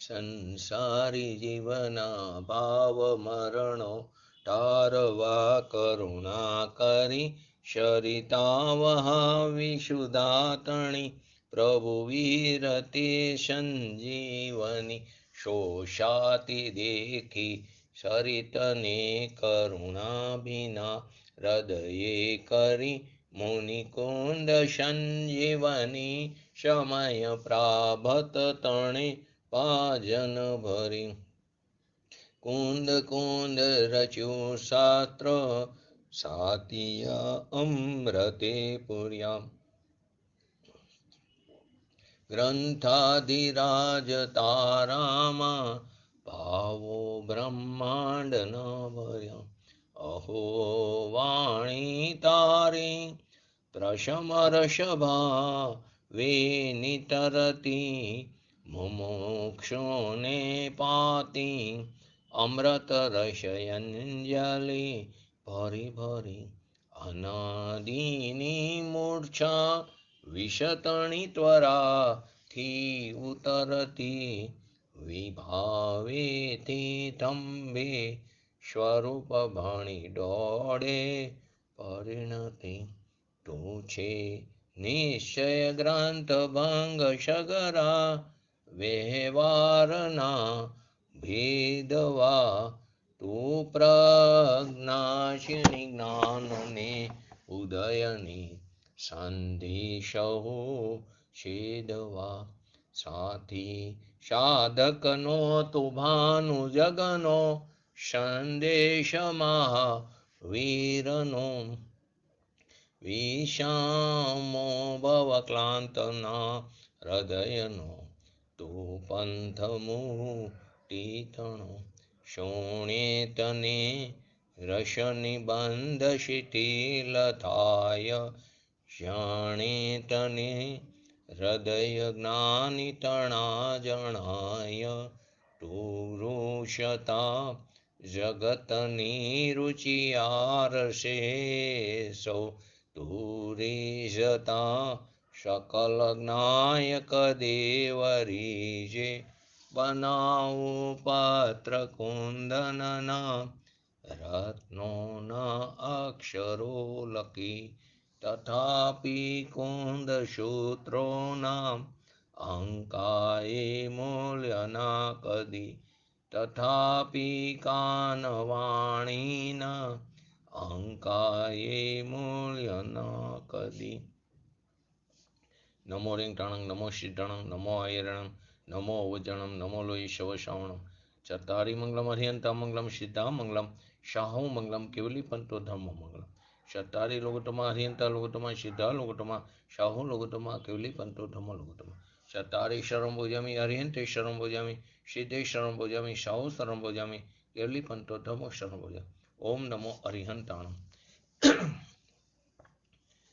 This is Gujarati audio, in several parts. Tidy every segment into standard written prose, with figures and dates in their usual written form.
સંસારી જીવના ભાવ મરણો તારવા કરુણા કરી શરિતા વહાવી સુદાતણી પ્રભુ વીરતે સંજીવની શોષાતી દેખી સરિતને કરુણા ભીના હૃદયે કરી મુનિકુંદ સંજીવની સમય પ્રાભત તણે પાજન ભરી કુંદ કુંદ રચ્યું શાસ્ત્ર સાતિયા અમૃતે પુર્યા ગ્રંથાધિરાજ તારામાં ભાવો બ્રહ્માંડ ન ભર્યા અહો વાણી તારી પ્રશમરષભા વેનિતરતી મુમુક્ષુને પાતી અમૃત રસયંજલિ ભરી ભરી અનાદિની મૂર્છા વિશતણી ત્વરાથી ઉતરતી વિભાવેથી થંભે સ્વરૂપ ભણી દોડે પરિણતિ તું છે નિશ્ચય ગ્રંથ ભંગ સગરા વ્યવહારના ભેદવા તું પ્રજ્ઞાશિની જ્ઞાનને ઉદયની સંદેશો છેદવા સાથી સાધકનો તું ભાનુ જગનો સંદેશમાં વીરનો વિષામો ભવક્લાંતના હૃદયનો તું પંથમૂટીતણો શોણે તને રસનિબંધ શિથિલ થાય જાણે તને હૃદય જ્ઞાની તણા જણાય તું રુષતા જગતની રુચિયારશે સૌ તું રીઝતા શકલ જ્ઞાયક દેવરીજે બનાવું પાત્ર કુંદનના રત્નોના અક્ષરો લખી તથાપિ કુંદ સૂત્રોના અંકાએ મૂલ્યના કદી તથાપિ કાનવાણીના અંકાએ મૂલ્યના કદી નમો રિંગટાણંગ નમો સિદ્ધણંગ નમો આયરણંગ નમો અવજણમ નમો લોહી શવશાવણમ ચતારી મંગલમ હરિયંતા મંગલમ સિદ્ધા મંગલમ શાહુ મંગલમ કેવલી પંતો ધર્મ મંગલમ ચતારી લોગોટમાં હરિયંતા લોગોટમાં સિદ્ધા લોગોટમાં શાહુ લોગોટમાં કેવલી પંતો ધર્મ લોગોટમાં ચતારી શરમ ભોજામી હરિયંતે શરમ ભોજામી સિદ્ધે શરમ ભોજામી શાહુ શરમ ભોજામી કેવલી પંતો ધર્મ શરમ ભોજામી ઓમ નમો હરિહંતાણમ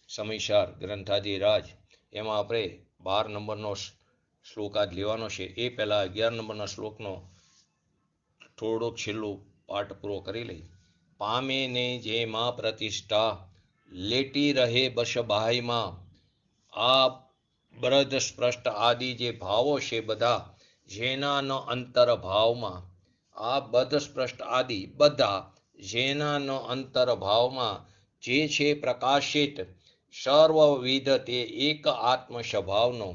સમયસાર ગ્રંથાધિરાજ એમાં આપણે 12 નંબરનો શ્લોક આજ લેવાનો છે. એ પહેલાં 11 નંબરના શ્લોકનો થોડોક છેલ્લો પાઠ પૂરો કરી લઈ. પામે ને જેમાં પ્રતિષ્ઠા લેટી રહે બસ બાહીમાં આ બ્રજ સ્પષ્ટ આદિ જે ભાવો છે બધા જેના ન અંતર ભાવમાં આ બધ સ્પષ્ટ આદિ બધા જેના ન અંતર ભાવમાં જે છે પ્રકાશિત સર્વવિધ તે એક આત્મ સ્વભાવનો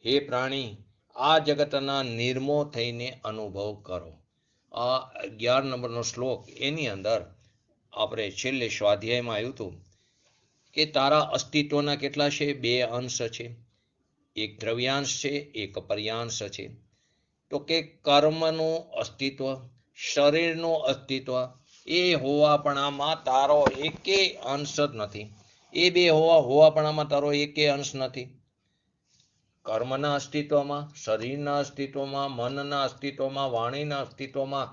હે પ્રાણી આ જગતના નિર્મો થઈને અનુભવ કરો. આ 11 નંબરનો શ્લોક એની અંદર આપણે છેલ્લે સ્વાધ્યાયમાં આવ્યું હતું કે તારા અસ્તિત્વના કેટલા છે? 2 અંશ છે, એક દ્રવ્યાંશ છે, એક પર્યાંશ છે. તો કે કર્મનું અસ્તિત્વ, શરીરનું અસ્તિત્વ એ હોવાપણામાં તારો એકેય અંશ જ નથી. એ 2 હોવાપણામાં તારો એકેય અંશ નથી. કર્મના અસ્તિત્વમાં, શરીરના અસ્તિત્વમાં, મનના અસ્તિત્વમાં, વાણીના અસ્તિત્વમાં,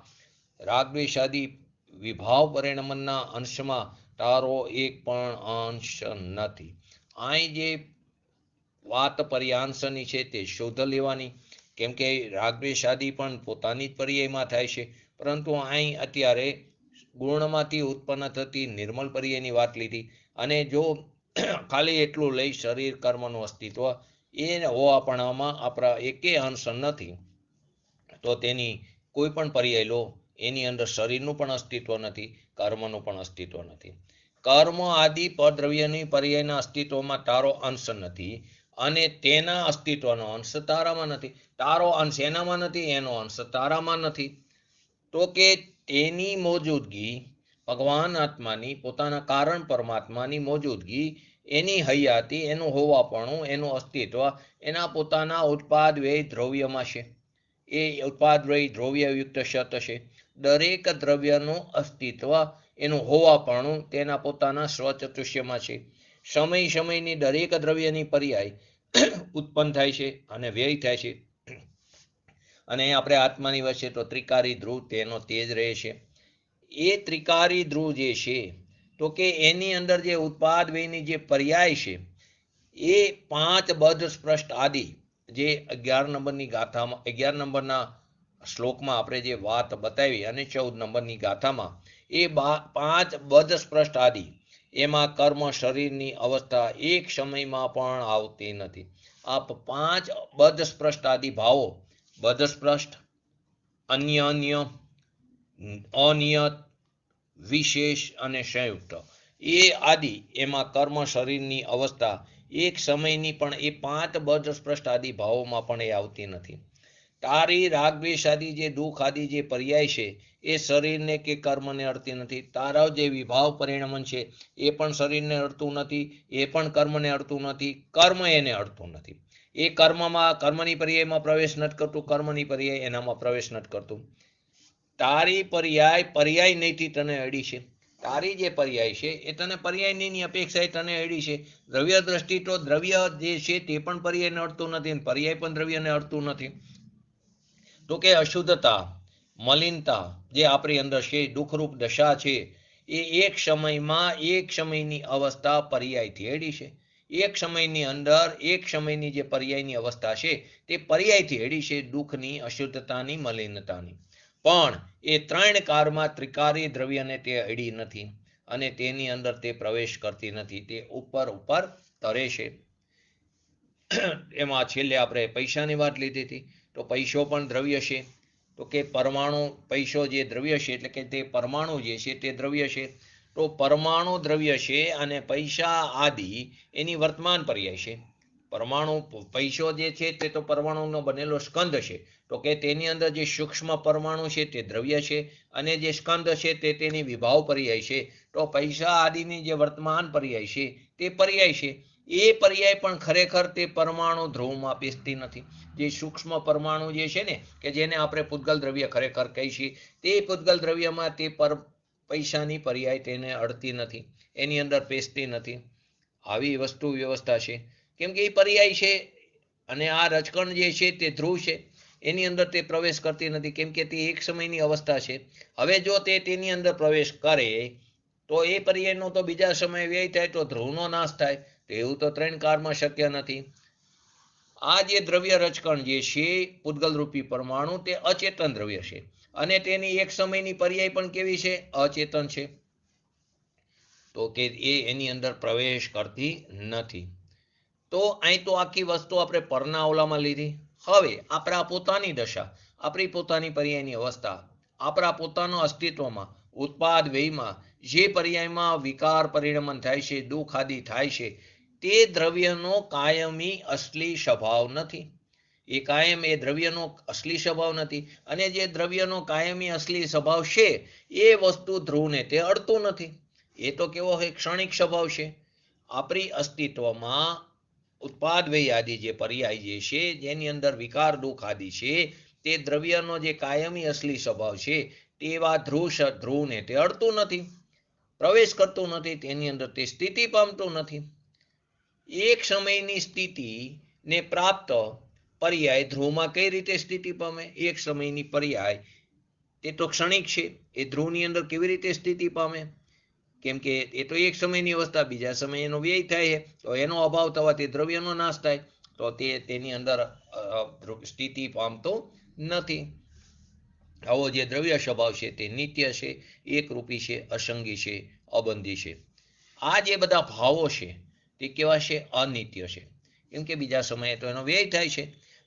રાગદ્વેષાદી વિભાવ પરિણમનના અંશમાં તારો એક પણ અંશ નથી. અહીં જે વાત પર્યાંશની છે તે શોધ લેવાની, કેમ કે રાગદ્વેષાદી પણ પોતાની જ પર્યાયમાં થાય છે, પરંતુ અહીં અત્યારે ગુણમાંથી ઉત્પન્ન થતી નિર્મલ પર્યાયની વાત લીધી. અને જો ખાલી એટલું લઈ શરીર કર્મનું અસ્તિત્વ એ હોવાપણામાં આપણા એકે અંશ નથી. તો તેની કોઈ પણ પર્યાય લો, એની અંદર શરીરનું પણ અસ્તિત્વ નથી, કર્મનું પણ અસ્તિત્વ નથી. કર્મ આદિ પરદ્રવ્યની પર્યાયના અસ્તિત્વમાં તારો અંશ નથી અને તેના અસ્તિત્વનો અંશ તારામાં નથી. તારો અંશ એનામાં નથી, એનો અંશ તારામાં નથી. તો કે તેની મોજૂદગી ભગવાન આત્માની, પોતાના કારણ પરમાત્માની મોજૂદગી, એની હયાતી, એનું હોવાપણું, એનું અસ્તિત્વ એના પોતાના ઉત્પાદ વ્યય દ્રવ્યમાં છે. એ ઉત્પાદ વ્યય દ્રવ્યયુક્ત સત છે. દરેક દ્રવ્યનું અસ્તિત્વ, એનું હોવાપણું તેના પોતાના સ્વચતુષ્યમાં છે. સમય સમયની દરેક દ્રવ્યની પર્યાય ઉત્પન્ન થાય છે અને વ્યય થાય છે. અને આપણે આત્માની વચ્ચે તો ત્રિકારી ધ્રુવ તેનો તેજ રહે છે. એ ત્રિકારી ધ્રુવ જે છે તો કે એની અંદર જે ઉત્પાદ વ્યયની જે પર્યાય છે એ 5 બદ્ધ સ્પષ્ટ આદિ, જે 11 નંબરની ગાથામાં, 11 નંબરના શ્લોકમાં આપણે જે વાત બતાવી અને 14 નંબરની ગાથામાં, એ 5 બદ્ધ સ્પષ્ટ આદિ, એમાં કર્મ શરીરની અવસ્થા એક સમયમાં પણ આવતી નથી. આ 5 બદ્ધ સ્પષ્ટ આદિ ભાવો, બદ્ધ સ્પષ્ટ, અન્ય અન્ય, અનિયત, વિશેષ અને સંયુક્ત, એ આદિ, એમાં કર્મ શરીરની અવસ્થા એક સમયની પણ એ 5 બદ્ધ સ્પષ્ટ આદિ ભાવોમાં પણ એ આવતી નથી. તારી રાગદ્વેષ આદિ જે દુઃખ આદિ જે પર્યાય છે એ શરીરને કે કર્મને અડતી નથી. તારા જે વિભાવ પરિણમન છે એ પણ શરીરને અડતું નથી, એ પણ કર્મને અડતું નથી, કર્મ એને અડતું નથી. એ કર્મમાં, કર્મની પર્યાયમાં પ્રવેશ નથી કરતું, કર્મની પર્યાય એનામાં પ્રવેશ નથી કરતું. તારી પર્યાય નહીંથી તને અડી છે. તારી જે પર્યાય છે એ તને પર્યાય નહીંની અપેક્ષાએ તને અડી છે. દ્રવ્ય દ્રષ્ટિ તો દ્રવ્ય જે છે તે પણ પર્યાયને અડતું નથી, પર્યાય પણ દ્રવ્યને અડતું નથી. તો કે અશુદ્ધતા, મલિનતા જે આપણી અંદર છે, દુઃખરૂપ દશા છે, એ એક સમયમાં, એક સમયની અવસ્થા પર્યાયથી અડી છે. એક સમયની અંદર, એક સમયની જે પર્યાયની અવસ્થા છે તે પર્યાયથી અડી છે, દુઃખની, અશુદ્ધતાની, મલિનતાની. પણ એ 3 કાળમાં ત્રિકારી દ્રવ્યને તે અડી નથી અને તેની અંદર તે પ્રવેશ કરતી નથી, તે ઉપર ઉપર તરે છે. એમાં છેલ્લે આપણે પૈસાની વાત લીધી હતી, તો પૈસો પણ દ્રવ્ય છે. તો કે પરમાણુ, પૈસો જે દ્રવ્ય છે એટલે કે તે પરમાણુ જે છે તે દ્રવ્ય છે. તો પરમાણુ દ્રવ્ય છે અને પૈસા આદિ એની વર્તમાન પર્યાય છે. પરમાણુ, પૈસો જે છે તે તો પરમાણુનો બનેલો સ્કંદ છે. તો કે તેની અંદર જે સૂક્ષ્મ પરમાણુ છે તે દ્રવ્ય છે અને જે સ્કંદ છે તે તેની વિભાવ પર્યાય છે. તો પૈસા આદિની જે વર્તમાન પર્યાય છે તે પર્યાય છે. એ પર્યાય પણ ખરેખર તે પરમાણુ ધ્રુવમાં પેસતી નથી. જે સૂક્ષ્મ પરમાણુ જે છે ને, કે જેને આપણે પૂતગલ દ્રવ્ય ખરેખર કહીએ છીએ, તે પૂતગલ દ્રવ્યમાં તે પૈસાની પર્યાય તેને અડતી નથી, એની અંદર પેસતી નથી. આવી વસ્તુ વ્યવસ્થા છે. કેમ કે એ પર્યાય છે અને આ રજકણ જે છે તે ધ્રુવ છે, એની અંદર તે પ્રવેશ કરતી નથી, કેમ કે તે એક સમયની અવસ્થા છે. હવે જો તે તેની અંદર પ્રવેશ કરે તો એ પર્યાયનો તો બીજા સમયે વ્યય થાય તો ધ્રુવનો નાશ થાય. તો એવું તો 3 કાળમાં શક્ય નથી. આ જે દ્રવ્ય રજકણ જે છે, પૂતગલ રૂપી પરમાણુ, તે અચેતન દ્રવ્ય છે અને તેની એક સમયની પર્યાય પણ કેવી છે? અચેતન છે. તો કે એ એની અંદર પ્રવેશ કરતી નથી. તો અહીં તો આખી વસ્તુ આપણે પરના ઓલામાં લીધી. હવે આપણા પોતાની દશા, આપણી પોતાની પર્યાયની અવસ્થા, આપણા પોતાના અસ્તિત્વમાં, ઉત્પાદ વ્યયમાં જે પર્યાયમાં વિકાર પરિણમન થાય છે, દુઃખ આદિ થાય છે, તે દ્રવ્યનો કાયમી અસલી સ્વભાવ નથી. એ કાયમ એ દ્રવ્યનો અસલી સ્વભાવ નથી અને જે દ્રવ્યનો કાયમી અસલી સ્વભાવ છે એ વસ્તુ ધ્રુવને તે અડતું નથી. એ તો કેવો હોય? ક્ષણિક સ્વભાવ છે. આપણી અસ્તિત્વમાં ઉત્પાદ વ્યય આદિ જે પર્યાય જે છે, જેની અંદર વિકાર દુઃખ આદિ છે, તે દ્રવ્યનો જે કાયમી અસલી સ્વભાવ છે તેવા ધ્રુવને તે અડતું નથી, પ્રવેશ કરતું નથી, તેની અંદર તે સ્થિતિ પામતું નથી. એક સમયની સ્થિતિને પ્રાપ્ત પર્યાય ધ્રુવમાં કઈ રીતે સ્થિતિ પામે? એક સમયની પર્યાય તે તો ક્ષણિક છે, એ ધ્રુવની અંદર કેવી રીતે સ્થિતિ પામે? કેમ કે એ તો એક સમયની અવસ્થા, બીજા સમયે એનો વ્યય થાય છે, તો એનો અભાવ થવાથી દ્રવ્યનો નાશ થાય, તો તે તેની અંદર સ્થિતિ પામતો નથી. આવો જે દ્રવ્ય સ્વભાવ છે તે નિત્ય છે, એકરૂપી છે, અસંગી છે, અબંધી છે. આ જે બધા ભાવો છે તે કેવા છે? અનિત્ય છે. કેમ કે બીજા સમયે તો એનો વ્યય થાય છે.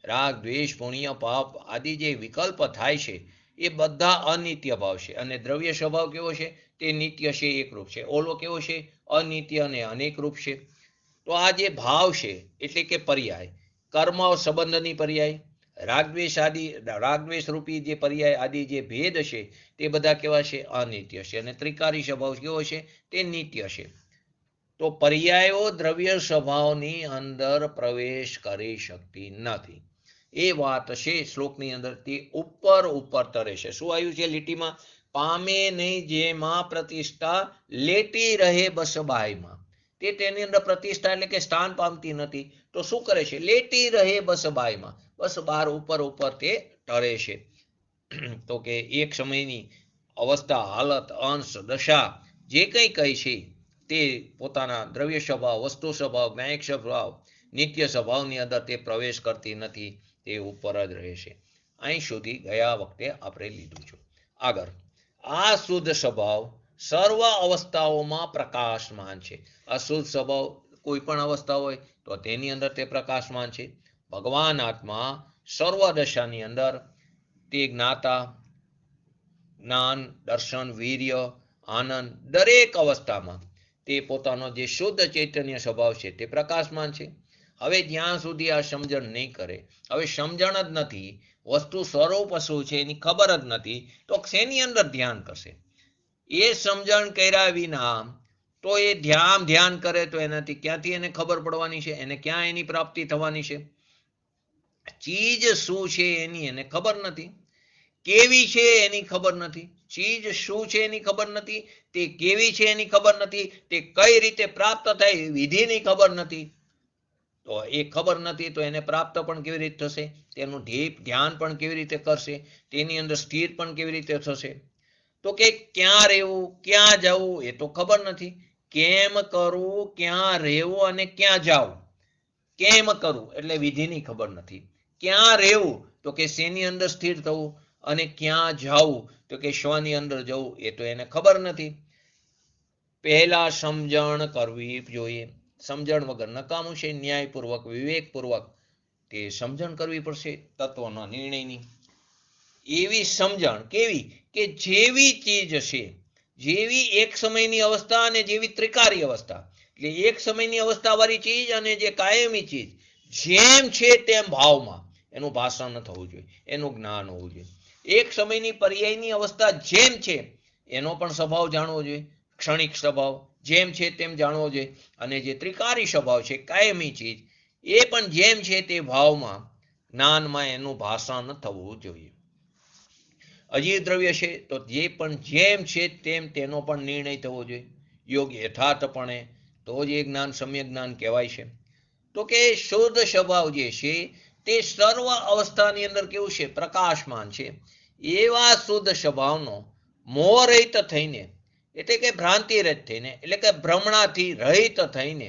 રાગ, દ્વેષ, પુણ્ય, પાપ આદિ જે વિકલ્પ થાય છે એ બધા અનિત્ય ભાવ છે. અને દ્રવ્ય સ્વભાવ કેવો છે? તે નિત્ય છે, એકરૂપ છે. ઓલો કેવો છે? અનિત્ય અને અનેકરૂપ છે. તો આ જે ભાવ છે એટલે કે પર્યાય, કર્મ સંબંધની પર્યાય, રાગદ્વેષ રૂપી જે પર્યાય આદિ જે ભેદ છે તે બધા કેવા છે? અનિત્ય છે. અને ત્રિકારી સ્વભાવ કેવો છે? તે નિત્ય છે. તો પર્યાયો દ્રવ્ય સ્વભાવની અંદર પ્રવેશ કરી શકતી નથી. એ વાત છે શ્લોકની અંદર તે ઉપર તરે છે. શું આવ્યું છે લીટીમાં? પામે નહીં જેમાં પ્રતિષ્ઠા, લેટી રહે બસ બાયમાં. તે તેની અંદર પ્રતિષ્ઠા એટલે કે સ્થાન પામતી નથી. તો શું કરે છે? લેટી રહે બસ બાયમાં, બસ બાર ઉપર તે ટરે છે. તો કે એક સમયની અવસ્થા, હાલત, અંશ, દશા જે કંઈ કહે છે તે પોતાના દ્રવ્ય સ્વભાવ, વસ્તુ સ્વભાવ, જ્ઞાયક સ્વભાવ, નિત્ય સ્વભાવની અંદર તે પ્રવેશ કરતી નથી. તે ઉપર જ રહે છે. અહીં સુધી ગયા વખતે આપણે લીધું છે. આગળ, આ શુદ્ધ સ્વભાવ સર્વ અવસ્થાઓમાં પ્રકાશમાન છે. અશુદ્ધ સ્વભાવ કોઈ પણ અવસ્થા હોય તો તેની અંદર તે પ્રકાશમાન છે. ભગવાન આત્મા સર્વ દશાની અંદર તે જ્ઞાતા, જ્ઞાન, દર્શન, વીર્ય, આનંદ દરેક અવસ્થામાં તે પોતાનો જે શુદ્ધ ચૈતન્ય સ્વભાવ છે તે પ્રકાશમાન છે. હવે જ્યાં સુધી આ સમજણ નહીં કરે, હવે સમજણ જ નથી, વસ્તુ સ્વરૂપ શું છે એની ખબર જ નથી, તો શેની અંદર ધ્યાન કરશે? એ સમજણ કર્યા વિના તો એ ધ્યાન કરે તો એનાથી ક્યાંથી એને ખબર પડવાની છે? એને ક્યાં એની પ્રાપ્તિ થવાની છે? ચીજ શું છે એની એને ખબર નથી. કેવી છે એની ખબર નથી. ચીજ શું છે એની ખબર નથી. તે કેવી છે એની ખબર નથી. તે કઈ રીતે પ્રાપ્ત થાય વિધિની ખબર નથી. તો એ ખબર નથી તો એને પ્રાપ્ત પણ કેવી રીતે થશે? તેનું ધ્યાન પણ કેવી રીતે કરશે? તેની અંદર સ્થિર પણ કેવી રીતે થશે? તો કે ક્યાં રહેવું, ક્યાં જવું એ તો ખબર નથી. કેમ કરવું, ક્યાં રહેવું અને ક્યાં જવું. કેમ કરવું એટલે વિધિની ખબર નથી. ક્યાં રહેવું તો કે શેની અંદર સ્થિર થવું. અને ક્યાં જવું તો કે શ્વાની અંદર જવું એ તો એને ખબર નથી. પહેલા સમજણ કરવી જોઈએ. સમજણ વગર નકામું છે. ન્યાયપૂર્વક, વિવેકપૂર્વક તે સમજણ કરવી પડશે તત્વના નિર્ણયની. એવી સમજણ કેવી? કે જેવી ચીજ છે, જેવી એક સમયની અવસ્થા અને જેવી ત્રિકારી અવસ્થા, એટલે એક સમયની અવસ્થા વાળી ચીજ અને જે કાયમી ચીજ જેમ છે તેમ ભાવમાં એનું ભાષણ થવું જોઈએ, એનું જ્ઞાન હોવું જોઈએ. એક સમયની પર્યાયની અવસ્થા જેમ છે એનો પણ સ્વભાવ જાણવો જોઈએ, ક્ષણિક સ્વભાવ જેમ છે તેમ જાણવો જોઈએ. અને જે ત્રિકારી સ્વભાવ છે, કાયમી ચીજ, એ પણ જેમ છે તે ભાવમાં, જ્ઞાનમાં એનું ભાષણ થવું જોઈએ. અજીવ દ્રવ્ય છે તો જે પણ જેમ છે તેમ તેનો પણ નિર્ણય થવો જોઈએ યોગ્ય યથાર્થપણે, તો જ એ જ્ઞાન સમ્યક જ્ઞાન કહેવાય છે. તો કે શુદ્ધ સ્વભાવ જે છે તે સર્વ અવસ્થાની અંદર કેવું છે? પ્રકાશમાન છે. એવા શુદ્ધ સ્વભાવનો મોહરહિત થઈને, એટલે કે ભ્રાંતિ રહિત થઈને, એટલે કે ભ્રમણાથી રહિત થઈને,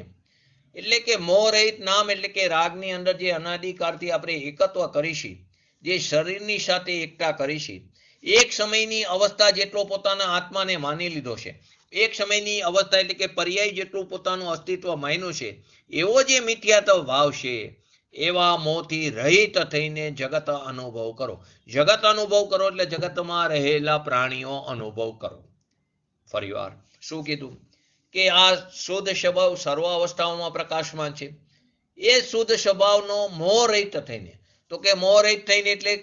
એટલે કે મોહરહિત નામ એટલે કે રાગની અંદર જે અનાદિકાળથી આપણે એકત્વ કરીશી, જે શરીરની સાથે એકતા કરીશી, એક સમયની અવસ્થા જેટલો પોતાના આત્માને માની લીધો છે, એક સમયની અવસ્થા એટલે કે પર્યાય જેટલું પોતાનું અસ્તિત્વ માન્યું છે, એવો જે મિથ્યાત્વ ભાવ છે એવા મોહથી રહિત થઈને જગત અનુભવ કરો. જગત અનુભવ કરો એટલે જગતમાં રહેલા પ્રાણીઓ અનુભવ કરો. ફરીવાર શું કીધું? કે આ શુદ્ધ સ્વભાવ સર્વ અવસ્થાઓમાં પ્રકાશમાન છે. એ શુદ્ધ સ્વભાવનો મોહરહિત થઈને, તો કે મોહરહિત થઈને એટલે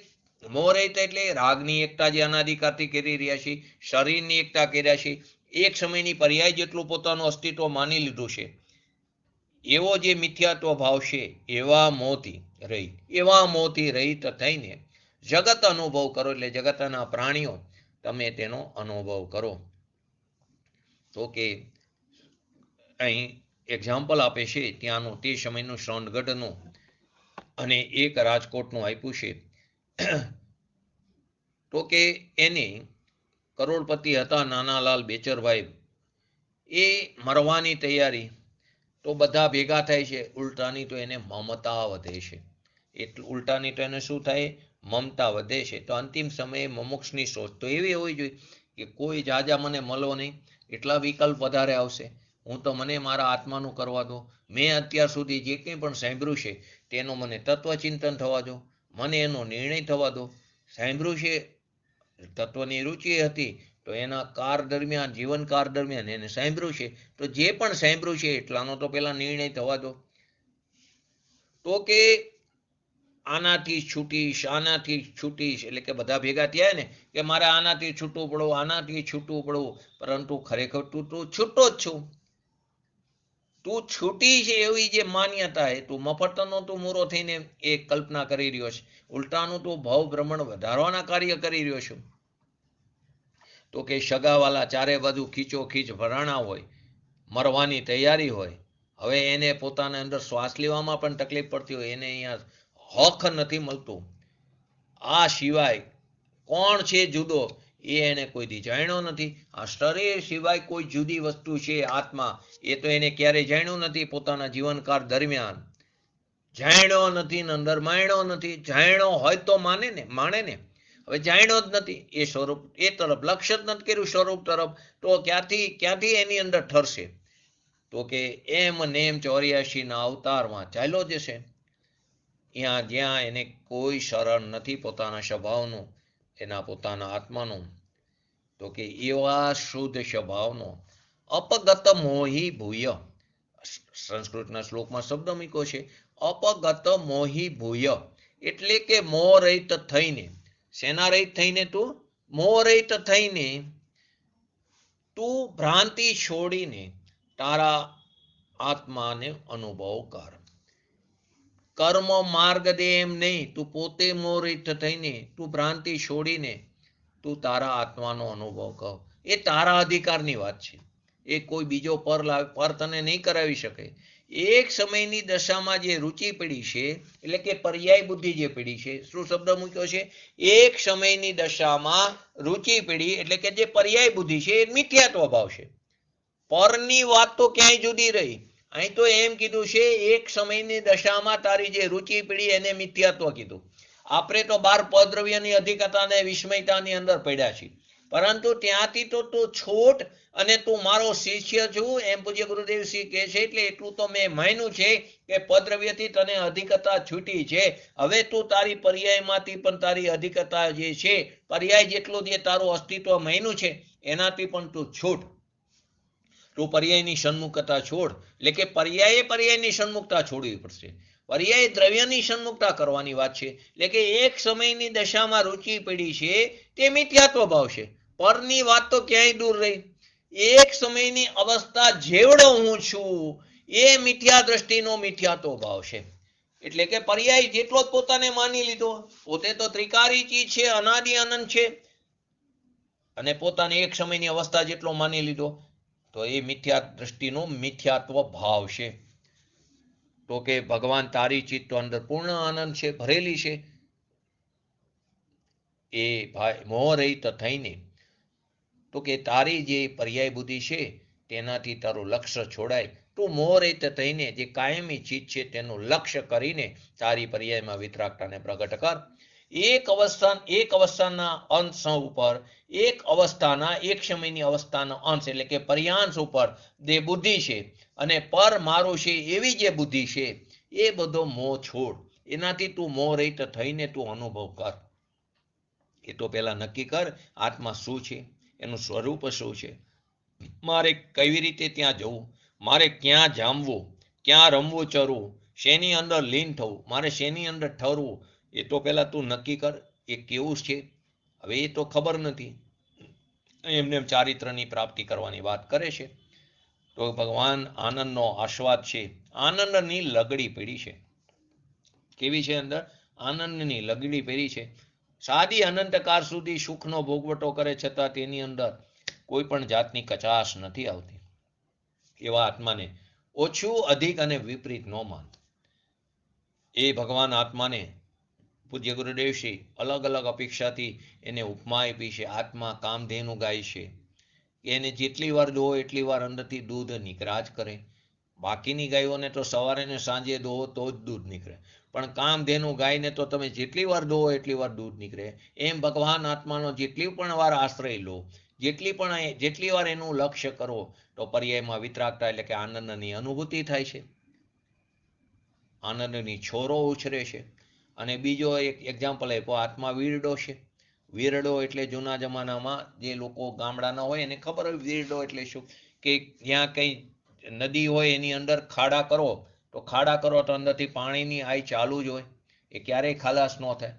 મોહરહિત એટલે રાગની એકતા જે અનાદિકાળથી કરી રહ્યા છે, શરીરની એકતા કર્યા છે, એક સમયની પર્યાય જેટલું પોતાનું અસ્તિત્વ માની લીધું છે, એવો જે મિથ્યાત્વ ભાવ છે એવા મોહથી રહિત થઈને જગત અનુભવ કરો એટલે જગતના પ્રાણીઓ તમે તેનો અનુભવ કરો. તો કે અહીં એક્ઝામ્પલ આપે છે ત્યાંનું તે સમયનું શ્રવણગઢનું અને એક રાજકોટનું આપ્યું છે. તો કે એને કરોડપતિ હતા નાનાલાલ બેચરભાઈ, એ મરવાની તૈયારી, તો બધા ભેગા થાય છે. ઉલટાની તો એને મમતા વધે છે. એટલું ઉલટાની તો એને શું થાય? મમતા વધે છે. તો અંતિમ સમયે મુમુક્ષની સોચ તો એવી હોવી જોઈએ કે કોઈ જાજા મને મળો નહીં, એટલા વિકલ્પ વધારે આવશે, હું તો મને મારા આત્માનું કરવા દો, મેં અત્યાર સુધી જે કંઈ પણ સાંભળ્યું છે તેનો મને તત્વચિંતન થવા દો, મને એનો નિર્ણય થવા દો. સાંભળ્યું છે, તત્વની રુચિ હતી તો એના કાળ દરમિયાન, જીવનકાળ દરમિયાન એને સાંભળ્યું છે, તો જે પણ સાંભળ્યું છે એટલાનો તો પેલા નિર્ણય થવા દો. તો કે આનાથી છૂટીશ, આનાથી છૂટીશ, એટલે કે બધા ભેગા થયા ને કે મારે આનાથી છૂટવું પડવું, આનાથી છૂટવું પડવું, પરંતુ ખરેખર તું છૂટો જ છું. તું છૂટી છે એવી જે માન્યતા હે, તું મફતનો તું મૂરો થઈને એ કલ્પના કરી રહ્યો છે. ઉલટાનું તું ભાવ ભ્રમણ વધારવાના કાર્ય કરી રહ્યો છું. તો કે સગાવાલા ચારે બાજુ ખીચો ખીચ ભરાણા હોય, મરવાની તૈયારી હોય, હવે એને પોતાના અંદર શ્વાસ લેવામાં પણ તકલીફ પડતી હોય, એને અહીંયા હક નથી મળતું. આ સિવાય કોણ છે જુદો એ એને કોઈ દી જાણ્યો નથી. આ શરીર સિવાય કોઈ જુદી વસ્તુ છે આત્મા, એ તો એને ક્યારેય જાણ્યું નથી પોતાના જીવનકાળ દરમિયાન. જાણ્યો નથી ને અંદર માણ્યો નથી. જાણ્યો હોય તો માને ને. હવે જાણ્યો જ નથી, એ સ્વરૂપ એ તરફ લક્ષ્ય જ નથી કર્યું સ્વરૂપ તરફ, તો ક્યાંથી એની અંદર ઠરશે? તો કે એમ નેમ 84ના અવતારમાં ચાલ્યો જશે. જ્યાં એને કોઈ શરણ નથી પોતાના સ્વભાવનું, એના પોતાના આત્માનું. તો કે એવા શુદ્ધ સ્વભાવનો અપગત મોહી ભૂય, સંસ્કૃતના શ્લોકમાં શબ્દ મૂક્યો છે અપગત મોહી ભૂય, એટલે કે મોહ રહિત થઈને. શેના રહિત થઈને? તું મોહ રહિત થઈને તું ભ્રાંતિ છોડીને તારા આત્માને અનુભવ કર. કર્મ માર્ગ દે એમ નહીં, તું પોતે મોહ રહિત થઈને તું ભ્રાંતિ છોડીને તું તારા આત્માનો અનુભવ કર. એ તારા અધિકારની વાત છે, એ કોઈ બીજો પર તને નહીં કરાવી શકે. એક સમયની દશામાં જે રુચિ પડી છે, એટલે કે પર્યાય બુદ્ધિ જે પડી છે, શું શબ્દ મૂક્યો છે? એક સમયની દશામાં રુચિ પડી, એટલે કે જે પર્યાય બુદ્ધિ છે એ મિથ્યાત્વ ભાવ છે. પરની વાત તો ક્યાંય જુદી રહી. અહીં તો એમ કીધું છે એક સમયની દશામાં તારી જે રુચિ પડી એને મિથ્યાત્વ કીધું. આપણે તો 12 પદ્રવ્યની અધિકતા અને વિસ્મયતાની અંદર પડ્યા છીએ, પરંતુ ત્યાંથી તો તું છૂટ અને તું મારો શિષ્ય છું એમ પૂજ્ય ગુરુદેવશ્રી કહે છે. એટલે એટલું તો મેં માન્યું છે કે પદ્રવ્યથી તને અધિકતા છૂટી છે. હવે તું તારી પર્યાયમાંથી પણ તારી અધિકતા જે છે, પર્યાય જેટલું જે તારું અસ્તિત્વ માન્યું છે એનાથી પણ તું છૂટ. તું પર્યાયની સન્મુખતા છોડ, એટલે કે પર્યાયની સન્મુખતા છોડવી પડશે. પર્યાય દ્રવ્યની સન્મુખતા કરવાની વાત છે. એટલે કે એક સમયની દશામાં રુચિ પડી છે તે મિથ્યાત્વ ભાવ છે. પરની વાત તો ક્યાંય દૂર રહી. એક સમયની અવસ્થા જેવડો હું છું એ મિથ્યા દ્રષ્ટિનો મિથ્યાત્વ ભાવ છે. એટલે કે પર્યાય જેટલો જ પોતાને માની લીધો, પોતે તો ત્રિકારી ચીજ છે, અનાદિ અનંત છે, અને પોતાને એક સમયની અવસ્થા જેટલો માની લીધો, તો એ મિથ્યા દ્રષ્ટિનો મિથ્યાત્વ ભાવ છે. તો કે ભગવાન તારી ચિત્ત તો અંદર પૂર્ણ આનંદ છે, ભરેલી છે. એ ભાઈ મોહ રહિત થઈને તો કે તારી જે પર્યાય બુદ્ધિ છે તેનાથી તારું લક્ષ્ય છોડાય. તું મોહ રહિત થઈને જે કાયમી ચિત્ત છે તેનું લક્ષ્ય કરીને તારી પર્યાયમાં વિતરાગતાને પ્રગટ કર. એક અવસ્થાના અંશ ઉપર, એક અવસ્થાના એક સમયની અવસ્થાનો અંશ, એટલે કે પર્યાંશ ઉપર જે બુદ્ધિ છે અને પર મારું છે એવી જે બુદ્ધિ છે, એ બધો મોહ છોડ. એનાથી તું મોહ રહિત થઈને તું અનુભવ કર. એ તો પહેલા નક્કી કર આત્મા શું છે, એનું સ્વરૂપ શું છે, મારે કેવી રીતે ત્યાં જવું, મારે ક્યાં જામવું, ક્યાં રમવું ચરવું, શેની અંદર લીન થવું, મારે શેની અંદર ઠરવું, એ તો પહેલા તું નક્કી કર એ કેવું છે. હવે એ તો ખબર નથી, એમને ચારિત્રની પ્રાપ્તિ કરવાની વાત કરે છે. તો ભગવાન આનંદનો આસ્વાદ છે, આનંદની લગડી પડી છે. કેવી છે? અંદર આનંદની લગડી પડી છે. સાદી અનંતકાળ સુધી સુખનો ભોગવટો કરે છતાં તેની અંદર કોઈ પણ જાતની કચાશ નથી આવતી. એવા આત્માને ઓછું, અધિક અને વિપરીત ન માન. એ ભગવાન આત્માને પૂજ્ય ગુરુદેવશ્રી અલગ અલગ અપેક્ષાથી એને ઉપમા આપી છે. આત્મા કામધેનુ ગાય છે, એને જેટલી વાર દોહો એટલી વાર અંદરથી દૂધ નીકળ્યા જ કરે. બાકીની ગાયોને તો સવારે ને સાંજે દોહો તો જ દૂધ નીકળે, પણ કામધેનુ ગાયને તો તમે જેટલી વાર દોહો એટલી વાર દૂધ નીકળે. એમ ભગવાન આત્માનો જેટલી પણ વાર આશ્રય લો, જેટલી વાર એનું લક્ષ્ય કરો, તો પર્યાયમાં વિતરાગતા એટલે કે આનંદની અનુભૂતિ થાય છે. આનંદની છોરો ઉછરે છે. અને બીજો એક એક્ઝામ્પલ આપ્યો, આત્મા વીરડો છે. વીરડો એટલે જૂના જમાનામાં જે લોકો ગામડાના હોય એને ખબર હોય વીરડો એટલે શું, કે ત્યાં કંઈ નદી હોય એની અંદર ખાડા કરો તો અંદરથી પાણીની આઈ ચાલુ જ હોય, એ ક્યારેય ખલાસ ન થાય,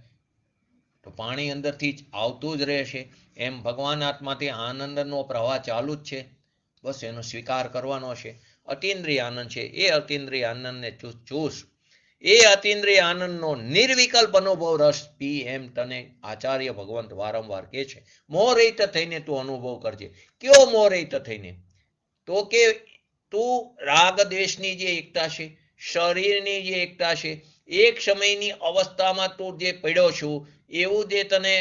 તો પાણી અંદરથી જ આવતું જ રહેશે. એમ ભગવાન આત્માથી આનંદનો પ્રવાહ ચાલુ જ છે, બસ એનો સ્વીકાર કરવાનો છે. અતિન્દ્રિય આનંદ છે, એ અતિન્દ્રિય આનંદને ચૂસ. એ અતિન્દ્રિય આનંદનો નિર્વિકલ્પ અનુભવ રસ પી, એમ તને આચાર્ય ભગવંત વારંવાર કહે છે. મોહરહિત થઈને તું અનુભવ કરજે. કયો મોહરહિત થઈને? તો કે તું રાગ દ્વેષની જે એકતા છે, શરીરની જે એકતા છે, એક સમયની અવસ્થામાં તું જે પડ્યો છું એવું જે તને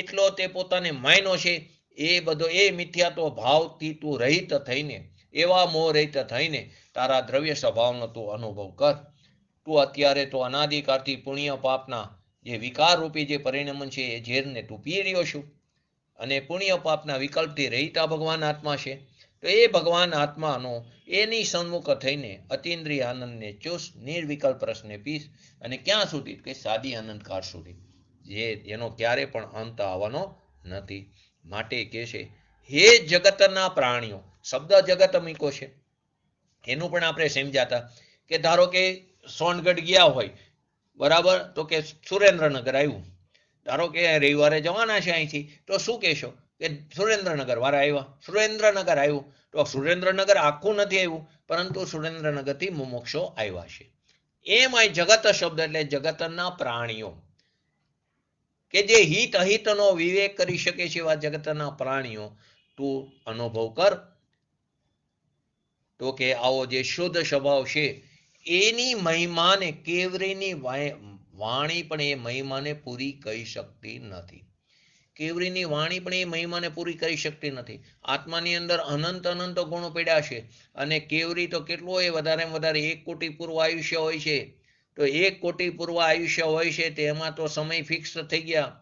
એટલો તે પોતાને માયનો છે, એ બધો એ મિથ્યાત્વ ભાવથી તું રહિત થઈને, એવા મોહ રહિત થઈને તારા દ્રવ્ય સ્વભાવનો તું અનુભવ કર. તું અત્યારે તો અનાદિકાળથી પુણ્ય પાપના જે વિકાર રૂપી જે પરિણમન છે એ ઝેરને તું પી રહ્યો છું, અને પુણ્ય પાપના વિકલ્પથી રહિતા ભગવાન આત્મા છે. તો એ ભગવાન આત્માનો એની સન્મુખ થઈને અતિન્દ્રિય આનંદને ચૂસ, નિર્વિકલ્પ રસને પીસ. અને ક્યાં સુધી? કે સાદી આનંદકાળ સુધી, જે એનો ક્યારે પણ અંત આવવાનો નથી. માટે કહે છે, હે જગતના પ્રાણીઓ, શબ્દ જગત મૂકો છે, એનું પણ આપણે સમજાતા કે ધારો કે સોનગઢ ગયા હોય, બરાબર, તો કે સુરેન્દ્રનગર આવ્યું, ધારો કે રવિવારે જવાના છે અહીંથી, તો શું કહેશો કે સુરેન્દ્રનગર વાળા આવ્યા, સુરેન્દ્રનગર આવ્યું. તો સુરેન્દ્રનગર આખું નથી આવ્યું, પરંતુ સુરેન્દ્રનગરથી મુમુક્ષો આવ્યા છે. એમ આ જગત શબ્દ એટલે જગતના પ્રાણીઓ, કે જે હિત અહિતનો વિવેક કરી શકે છે એવા જગતના પ્રાણીઓ તું અનુભવ કર. તો કે આવો જે શુદ્ધ સ્વભાવ છે એની મહિમાને કેવરીની વાણી પણ એ મહિમાને પૂરી કરી શકતી નથી. કેવરીની વાણી પણ એ મહિમાને પૂરી કરી શકતી નથી. આત્માની અંદર અનંત અનંત ગુણો પડ્યા છે, અને કેવરી તો કેટલું હોય, વધારે 1 કોટી પૂર્વ આયુષ્ય હોય છે. તો 1 કોટી પૂર્વ આયુષ્ય હોય છે તેમાં તો સમય ફિક્સ થઈ ગયા.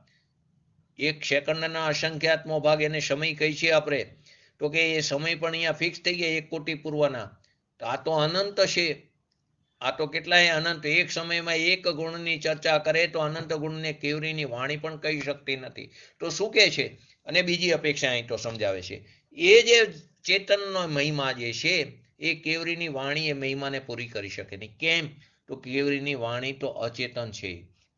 1 સેકન્ડના અસંખ્યાતમો ભાગ એને સમય કહી છે આપણે, તો કે એ સમય પણ અહીંયા ફિક્સ થઈ ગયા 1 કોટી પૂર્વના. તો આ તો અનંત છે, આ તો કેટલાય અનંત. એક સમયમાં એક ગુણની ચર્ચા કરે તો અનંત ગુણને કેવરીની વાણી પણ કહી શકતી નથી. તો શું કહે છે? અને બીજી અપેક્ષા અહીં તો સમજાવે છે, એ જે ચેતનનો મહિમા જે છે એ કેવરીની વાણી એ મહિમાને પૂરી કરી શકે નહીં. કેમ? તો કેવરીની વાણી તો અચેતન છે,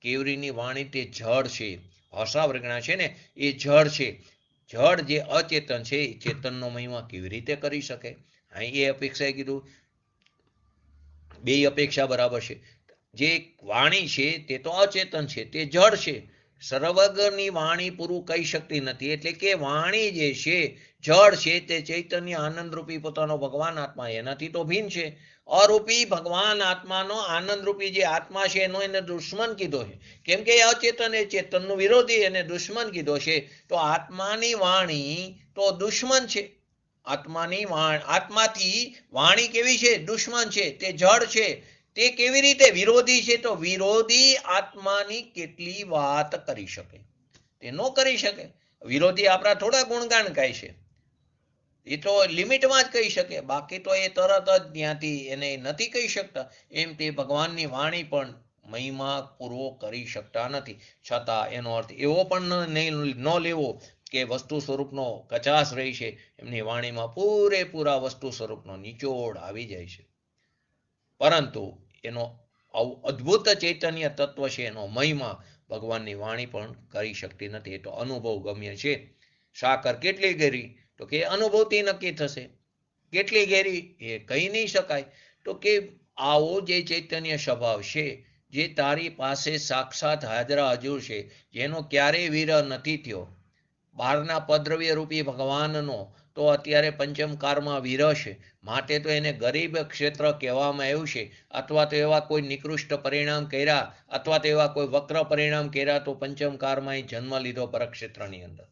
કેવરીની વાણી તે જળ છે. ભાષા વર્ગણા છે ને, એ જળ છે. જળ જે અચેતન છે એ ચેતનનો મહિમા કેવી રીતે કરી શકે? અહીં એ અપેક્ષાએ કીધું, બે અપેક્ષા બરાબર છે. જે વાણી છે તે તો અચેતન છે, તે જળ છે, સર્વજ્ઞની વાણી પૂરું કહી શકતી નથી. એટલે કે વાણી જે છે જળ છે, તે ચૈતન્ય આનંદરૂપી પોતાનો ભગવાન આત્મા એનાથી તો ભિન્ન છે. અરૂપી ભગવાન આત્માનો આનંદરૂપી જે આત્મા છે એનો એને દુશ્મન કીધો છે, કેમ કે અચેતન એ ચેતનનું વિરોધી, એને દુશ્મન કીધો છે. તો આત્માની વાણી તો દુશ્મન છે. આત્માથી વાણી કેવી છે? દુશ્મન છે, તે જળ છે. તે કેવી રીતે વિરોધી છે? તો વિરોધી આત્માની કેટલી વાત કરી શકે? તે ન કરી શકે. વિરોધી આપણા થોડા ગુણગાન ગાય છે, એ તો લિમિટમાં જ કહી શકે, બાકી તો એ તરત જ ત્યાંથી એને નથી કહી શકતા. એમ તે ભગવાનની વાણી પણ મહિમા પૂરો કરી શકતા નથી. છતાં એનો અર્થ એવો પણ ન લેવો કે વસ્તુ સ્વરૂપનો કચાશ રહી છે. એમની વાણીમાં પૂરેપૂરા વસ્તુ સ્વરૂપનો નિચોડ આવી જાય છે, પરંતુ એનો અદ્ભુત ચૈતન્ય તત્વ છે, એનો મહિમા ભગવાનની વાણી પણ કરી શકતી નથી. એ તો અનુભવ ગમ્ય છે. સાકર કેટલી ઘેરી? તો કે અનુભવથી નક્કી થશે. કેટલી ઘેરી એ કહી નહીં શકાય. તો કે આવો જે ચૈતન્ય સ્વભાવ છે, જે તારી પાસે સાક્ષાત હાજરા હજુર છે, જેનો ક્યારેય વિરહ નથી થયો, બહારના પદ્રવ્ય રૂપી ભગવાનનો તો અત્યારે પંચમકારમાં વિરહ છે, માટે તો એને ગરીબ ક્ષેત્ર કહેવામાં આવ્યું છે. અથવા તો એવા કોઈ નિકૃષ્ટ પરિણામ કર્યા, અથવા તો એવા કોઈ વક્ર પરિણામ કર્યા, તો પંચમકારમાં જન્મ લીધો પરક્ષેત્રની અંદર.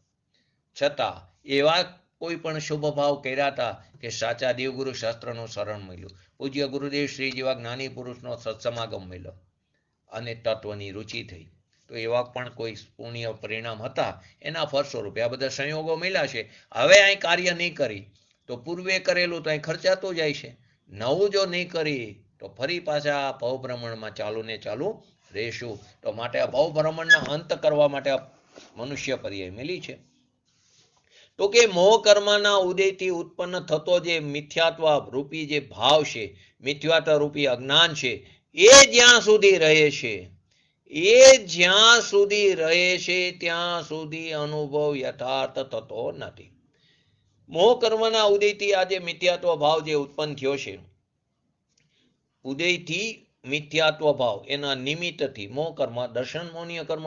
છતાં એવા કોઈ પણ શુભ ભાવ કર્યા હતા કે સાચા દેવગુરુ શાસ્ત્રનું શરણ મળ્યું, પૂજ્ય ગુરુદેવ શ્રી જેવા જ્ઞાની પુરુષનો સત્સમાગમ મળ્યો, અને તત્વની રુચિ થઈ. તો એવા પણ કોઈ પુણ્ય પરિણામ હતા, એના ફળ સ્વરૂપે આ બધા સંયોગો મળ્યા છે. હવે અહીં કાર્ય નહીં કરી તો પૂર્વે કરેલું તો અહીં ખર્ચાતું જાય છે. નવું જો નહીં કરી તો ફરી પાછા ભવભ્રમણમાં ચાલુ ને ચાલુ રહેશું. તો માટે આ ભવભ્રમણના અંત કરવા માટે આ મનુષ્ય પર્યાય મેલી છે. તો કે મોહ કર્મના ઉદયથી ઉત્પન્ન થતો જે મિથ્યાત્વ રૂપી જે ભાવ છે, મિથ્યાત્વ રૂપી અજ્ઞાન છે, એ જ્યાં સુધી રહે છે, એ જ્યાં સુધી રહે છે ત્યાં સુધી અનુભવ યથાર્થ થતો નથી. મોહ કર્મના ઉદયથી આ જે મિથ્યાત્વ ભાવ જે ઉત્પન્ન થયો છે, ઉદયથી મિથ્યાત્વ ભાવ એના નિમિત્તથી મોહ કર્મ, દર્શન મોહનીય કર્મ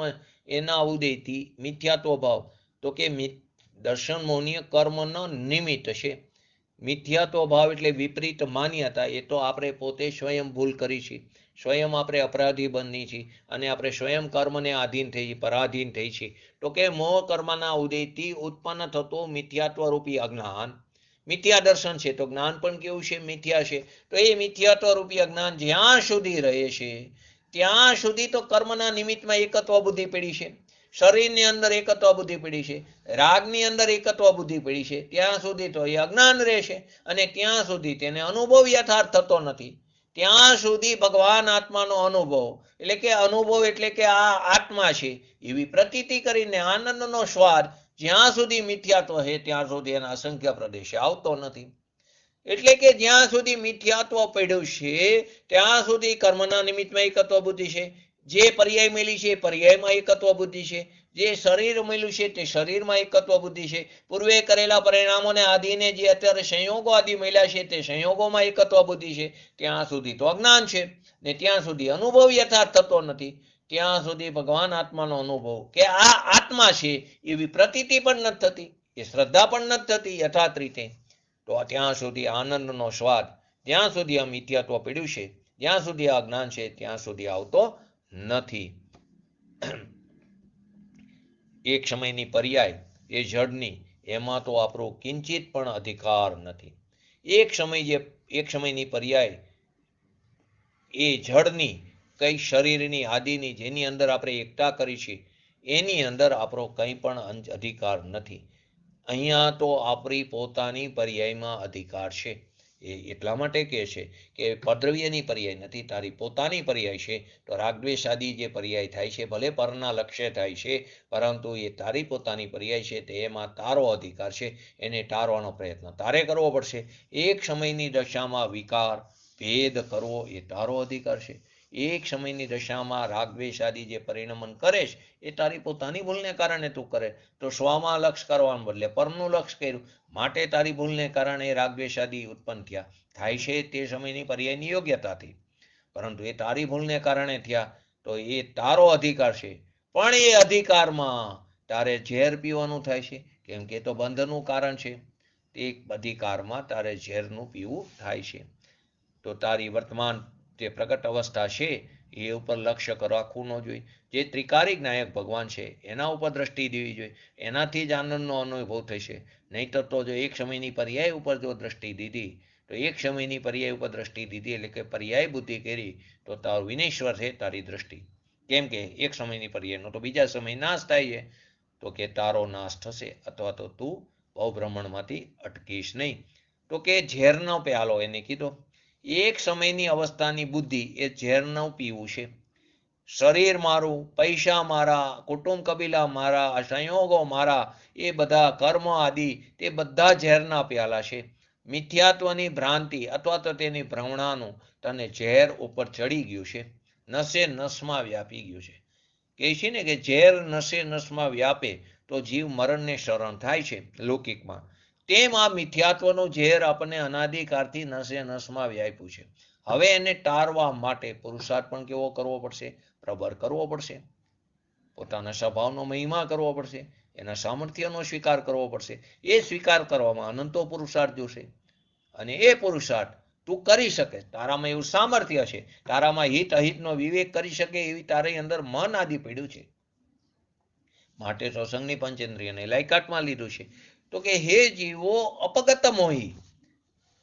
એના ઉદયથી મિથ્યાત્વ ભાવ, તો કે દર્શન મોહનીય કર્મનો નિમિત્ત છે. મિથ્યાત્વ ભાવ એટલે વિપરીત માન્યતા. એ તો આપણે પોતે સ્વયં ભૂલ કરી છે, સ્વયં આપણે અપરાધી બની છીએ અને આપણે સ્વયં કર્મને આધીન થઈ, પરાધીન થઈ છે. તો કે મોહ કર્મના ઉદયથી ઉત્પન્ન થતું મિથ્યાત્વ રૂપી અજ્ઞાન, મિથ્યા દર્શન છે તો જ્ઞાન પણ કેવું છે? મિથ્યા છે. તો એ મિથ્યાત્વ રૂપી અજ્ઞાન જ્યાં સુધી રહે છે ત્યાં સુધી તો કર્મના નિમિત્તમાં એકત્વ બુદ્ધિ પડી છે, શરીરની અંદર એકત્વ બુદ્ધિ પડી છે, રાગની અંદર એકત્વ બુદ્ધિ પડી છે, ત્યાં સુધી તો એ અજ્ઞાન રહેશે અને ત્યાં સુધી તેને અનુભવ યથાર્થ થતો નથી. ત્યાં સુધી ભગવાન આત્માનો અનુભવ એટલે કે આ આત્મા છે એવી પ્રતીતિ કરીને આનંદનો સ્વાદ જ્યાં સુધી મિથ્યાત્વ છે ત્યાં સુધી એના અસંખ્ય પ્રદેશે આવતો નથી. એટલે કે જ્યાં સુધી મિથ્યાત્વ પડ્યું છે ત્યાં સુધી કર્મના નિમિત્તમાં એકત્વ બુદ્ધિ છે, જે પર્યાય મેલી છે પર્યાયમાં એકત્વ બુદ્ધિ છે, જે શરીર મળ્યું છે તે શરીરમાં એકત્વ બુદ્ધિ છે, પૂર્વે કરેલા પરિણામોને આધીને જે અત્યારે સંયોગો આદિ મળ્યા છે તે સંયોગોમાં એકત્વ બુદ્ધિ છે. ત્યાં સુધી તો અજ્ઞાન છે ને ત્યાં સુધી અનુભવ યથાર્થ થતો નથી. ત્યાં સુધી ભગવાન આત્માનો અનુભવ કે આ આત્મા છે એવી પ્રતીતિ પણ નથી થતી, એ શ્રદ્ધા પણ નથી થતી યથાર્થ રીતે. તો ત્યાં સુધી આનંદનો સ્વાદ, જ્યાં સુધી આ મિથ્યાત્વ પડ્યું છે, જ્યાં સુધી આ જ્ઞાન છે ત્યાં સુધી આવતો નથી. એક સમયની પર્યાય એ જડની, એમાં તો આપણો કિંચિત પણ અધિકાર નથી. એક સમયની પર્યાય એ જડની, કઈ શરીરની આદિની, જેની અંદર આપણે એકતા કરી છે એની અંદર આપણો કંઈ પણ અધિકાર નથી. અહીંયા તો આપણી પોતાની પર્યાયમાં અધિકાર છે. એ એટલા માટે કહે છે કે પદ્રવ્યની પર્યાય નથી, તારી પોતાની પર્યાય છે. તો રાગદ્વેષ આદિ જે પર્યાય થાય છે ભલે પરના લક્ષ્ય થાય છે, પરંતુ એ તારી પોતાની પર્યાય છે, તે એમાં તારો અધિકાર છે. એને ટાળવાનો પ્રયત્ન તારે કરવો પડશે. એક સમયની દશામાં વિકાર ભેદ કરવો એ તારો અધિકાર છે. એક સમયની દશામાં રાગદ્વેષ આદિ જે પરિણમન કરે છે એ તારી પોતાની ભૂલને કારણે તું કરે. તો સ્વમાં લક્ષ કરવાને બદલે પરનું લક્ષ કર્યું, માટે તારી ભૂલને કારણે રાગદ્વેષ આદિ ઉત્પન્ન થયા. થાય છે તે સમયની પર્યાયની યોગ્યતાથી, પરંતુ એ તારી ભૂલને કારણે થયા. તો એ તારો અધિકાર છે. પણ એ અધિકારમાં તારે ઝેર પીવાનું થાય છે, કેમ કે તો બંધનું કારણ છે. તે અધિકારમાં તારે ઝેરનું પીવું થાય છે. તો તારી વર્તમાન જે પ્રગટ અવસ્થા છે એ ઉપર લક્ષ્ય રાખવું ન જોઈએ. જે ત્રિકારિક નાયક ભગવાન છે એના ઉપર દ્રષ્ટિ દેવી જોઈએ, એનાથી જ આનંદનો અનુભવ થશે. નહીંતર તો જો એક સમયની પર્યાય ઉપર જો દ્રષ્ટિ દીધી, તો એક સમયની પર્યાય ઉપર દ્રષ્ટિ દીધી એટલે કે પર્યાય બુદ્ધિ કરી, તો તારું વિનેશ્વર છે તારી દ્રષ્ટિ. કેમ કે એક સમયની પર્યાયનો તો બીજા સમય નાશ થાય છે, તો કે તારો નાશ થશે અથવા તો તું ભવભ્રમણમાંથી અટકીશ નહીં. તો કે ઝેરનો પ્યાલો એને કીધો. એક સમયની અવસ્થાની બુદ્ધિ એ ઝેરનું પીવું છે. શરીર મારું, પૈસા મારા, કુટુંબ કબીલા મારા, સંયોગો મારા, એ બધા કર્મ આદિ તે બધા ઝેરના પ્યાલા છે. મિથ્યાત્વની ભ્રાંતિ અથવા તો તેની ભ્રમણાનું તને ઝેર ઉપર ચડી ગયું છે, નસે નસમાં વ્યાપી ગયું છે. કહે છે ને કે ઝેર નસે નસમાં વ્યાપે તો જીવ મરણને શરણ થાય છે લૌકિકમાં. તેમ આ મિથ્યાત્વનું ઝેર આપણને અનાદિકાળથી નસે નસમાં વ્યાપ્યું છે. હવે એને ટાળવા માટે પુરુષાર્થ પણ કેવો કરવો પડશે? પ્રબળ કરવો પડશે. પોતાના સ્વભાવનો મહિમા કરવો પડશે, એના સામર્થ્યનો સ્વીકાર કરવો પડશે. એ સ્વીકાર કરવામાં અનંતો પુરુષાર્થ જોશે, અને એ પુરુષાર્થ તું કરી શકે. તારામાં એવું સામર્થ્ય છે, તારામાં હિત અહિતનો વિવેક કરી શકે એવી તારી અંદર મન આદિ પડ્યું છે. માટે સત્સંગની પંચેન્દ્રિયને લાયકાતમાં લીધું છે. તો કે હે જીવો અપગત મોહી,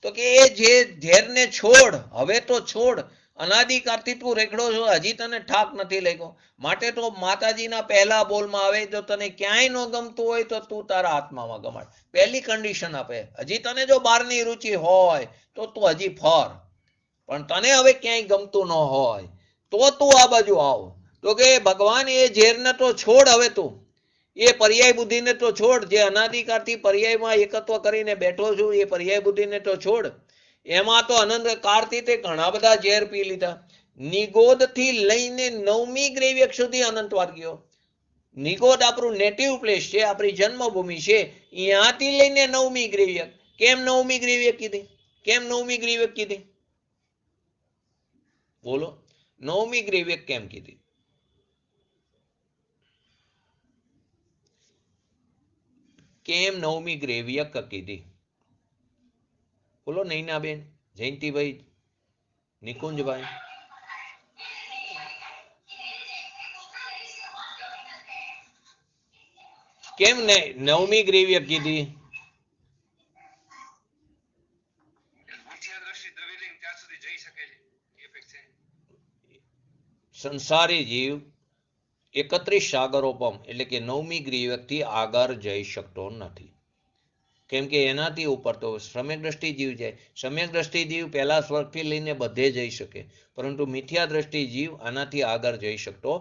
તો કે એ જે ઝેરને છોડ, હવે તો છોડ. અનાદિકાળથી તું રેખડો છો, હજી તને ઠાક નથી લાગ્યો. માટે તો માતાજીના પહેલા બોલમાં આવે તો તને ક્યાંય ન ગમતું હોય તો તું તારા આત્મામાં ગમાડ. પહેલી કન્ડિશન આપે. હજી તને જો બહારની રુચિ હોય તો તું હજી ફર. પણ તને હવે ક્યાંય ગમતું ન હોય તો તું આ બાજુ આવ. તો કે ભગવાન એ ઝેરને તો છોડ, હવે તું એ પર્યાય બુદ્ધિને તો છોડ, જે અનાદિકાળથી પર્યાયમાં એકત્વ કરીને બેઠો છું એ પર્યાય બુદ્ધિને તો છોડ. એમાં તો અનંત કાળથી તે ઘણા બધા ઝેર પી લીધા. નિગોદથી લઈને 9મી ગ્રેવિયક સુધી અનંતવાર ગયો. નિગોદ આપણું નેટિવ પ્લેસ છે, આપણી જન્મભૂમિ છે, ત્યાંથી લઈને 9મી ગ્રેવિયક. કેમ 9મી ગ્રેવિયક કીધી? કેમ 9મી ગ્રેવિયક કીધી? બોલો, 9મી ગ્રેવિયક કેમ કીધી? કેમ 9મી ગ્રેવિયક કીધી? બોલો નૈનાબેન, જયંતિભાઈ, નિકુંજભાઈ. કેમ 9મી ગ્રેવિયક કીધી? સંસારી જીવ 31 સાગરોપમ એટલે કે 9મી ગ્રેવિયકથી આગળ જઈ શકતો નથી. કેમ કે એનાથી ઉપર તો સમ્યક દ્રષ્ટિ જીવ જાય. સમ્યક દ્રષ્ટિ જીવ પહેલા સ્વર્ગથી લઈને બધે જઈ શકે, પરંતુ મિથ્યા દ્રષ્ટિ જીવ આનાથી આગળ જઈ શકતો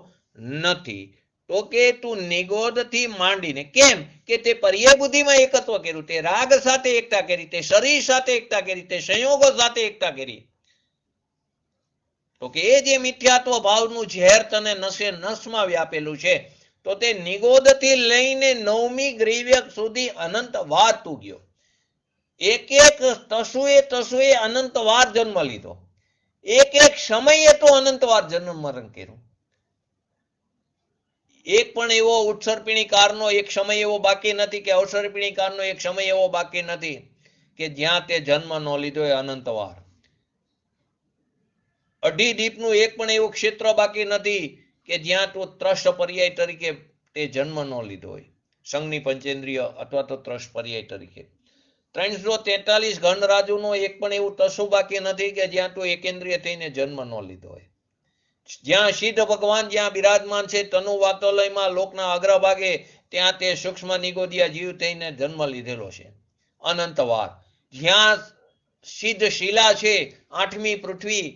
નથી. તો કે તું નિગોદથી માંડીને, કેમ કે તે પર્યાય બુદ્ધિમાં એકત્વ કર્યું, તે રાગ સાથે એકતા કરી, તે શરીર સાથે એકતા કરી, તે સંયોગો સાથે એકતા કરી. તો કે એ જે મિથ્યાત્વ ભાવનું ઝેર તને નસે નસમાં વ્યાપેલું છે, તો તે નિગોદથી લઈને 9મી ગ્રેવિયક સુધી અનંતવાર તું ગયો. એક એક તસુએ અનંતવાર જન્મ લીધો. એક એક સમયે તો અનંતવાર જન્મ મરણ કર્યું. એક પણ એવો ઉત્સર્પિણી કાળનો એક સમય એવો બાકી નથી, કે અવસર્પિણી કાળનો એક સમય એવો બાકી નથી કે જ્યાં તે જન્મ ન લીધો. એ અનંતવાર. અઢી દીપનું એક પણ એવું ક્ષેત્ર બાકી નથી કે જ્યાં તું ત્રસ્ત પર્યાય તરીકે તે જન્મ ન લીધો હોય, સંઘની પંચેન્દ્રિય અથવા તો ત્રસ્ત પર્યાય તરીકે. 343 ગણરાજુનો એક પણ એવું તસુ બાકી નથી કે જ્યાં તું એકેન્દ્રિય થઈને જન્મ ન લીધો હોય. જ્યાં સિદ્ધ ભગવાન જ્યાં બિરાજમાન છે તનુ વાતોલયમાં લોકના અગ્રભાગે, ત્યાં તે સૂક્ષ્મ નિગોદિયા જીવ થઈને જન્મ લીધેલો છે, અનંતવાર. જ્યાં સિદ્ધ શિલા છે, 8મી પૃથ્વી,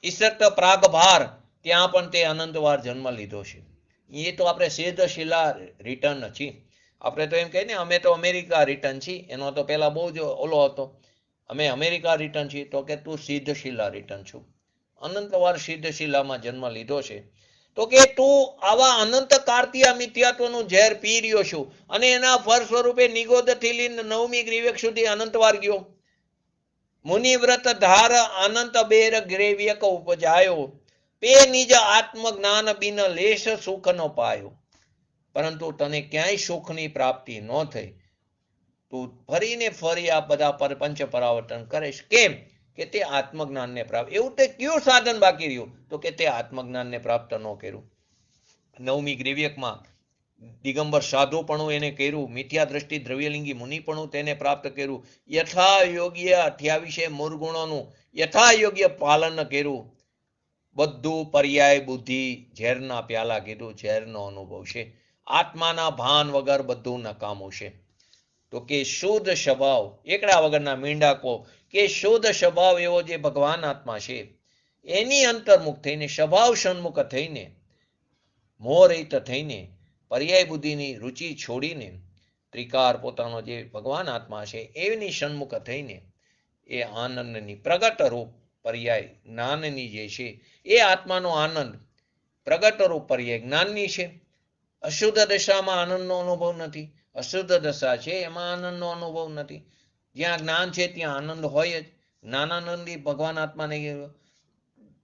ઈસક્ત પ્રાગભાર, ત્યાં પણ તે અનંતવાર જન્મ લીધો છે. એ તો આપણે સિદ્ધ શિલા રિટર્ન છીએ. આપણે તો એમ કહીએ ને, અમે તો અમેરિકા રિટર્ન છીએ. એનો તો પેલા બહુ જ ઓલો હતો, અમે અમેરિકા રિટર્ન છીએ. તો કે તું સિદ્ધ શિલા રિટર્ન છું, અનંતવાર સિદ્ધ શિલામાં જન્મ લીધો છે. તો કે તું આવા અનંત કાળથી આ મિથ્યાત્વનું ઝેર પી રહ્યો છું, અને એના ફળ સ્વરૂપે નિગોદથી લઈને 9મી ગ્રેવિયક સુધી અનંતવાર ગયો. મુનિવ્રત ધાર અનંત બેર ગ્રેવિયક ઉપજાયો, પે નિજ આત્મજ્ઞાન બિન લેશ સુખ ન પાયો. પરંતુ તને ક્યાંય સુખની પ્રાપ્તિ ન થઈ. તું ફરીને ફરી આ બધા પંચ પરાવર્તન કરીશ. કેમ કે તે આત્મજ્ઞાનને પ્રાપ્ત. એવું તે કયું સાધન બાકી રહ્યું? તો કે તે આત્મજ્ઞાનને પ્રાપ્ત ન કર્યું. 9મી ગ્રેવિયકમાં દિગંબર સાધુપણું એને કર્યું, મિથ્યા દ્રષ્ટિ દ્રવ્યલિંગી મુનિપણું તેને પ્રાપ્ત કર્યું, યથા યોગ્ય 28 મૂળગુણોનું યથા યોગ્ય પાલન કર્યું. બધું પર્યાય બુદ્ધિ ઝેરના પ્યાલા કીધું, ઝેરનો અનુભવ છે. આત્માના ભાન વગર બધું નકામું છે. તો કે શુદ્ધ સ્વભાવ, એકડા વગરના મીંડાકો, કે શુદ્ધ સ્વભાવ એવો જે ભગવાન આત્મા છે, એની અંતર્મુખ થઈને, સ્વભાવ સન્મુખ થઈને, મોહરહિત થઈને, પર્યાય બુદ્ધિની રુચિ છોડીને, ત્રિકાર પોતાનો જે ભગવાન આત્મા છે એની સન્મુખ થઈને, એ આનંદની પ્રગટ રૂપ પર્યાય જ્ઞાનની જે છે, એ આત્માનો આનંદ પ્રગટ રૂપ પર્યાય જ્ઞાનની છે. અશુદ્ધ દશામાં આનંદનો અનુભવ નથી. અશુદ્ધ દશા છે એમાં આનંદનો અનુભવ નથી. જ્યાં જ્ઞાન છે ત્યાં આનંદ હોય જ. જ્ઞાનાનંદી ભગવાન આત્માને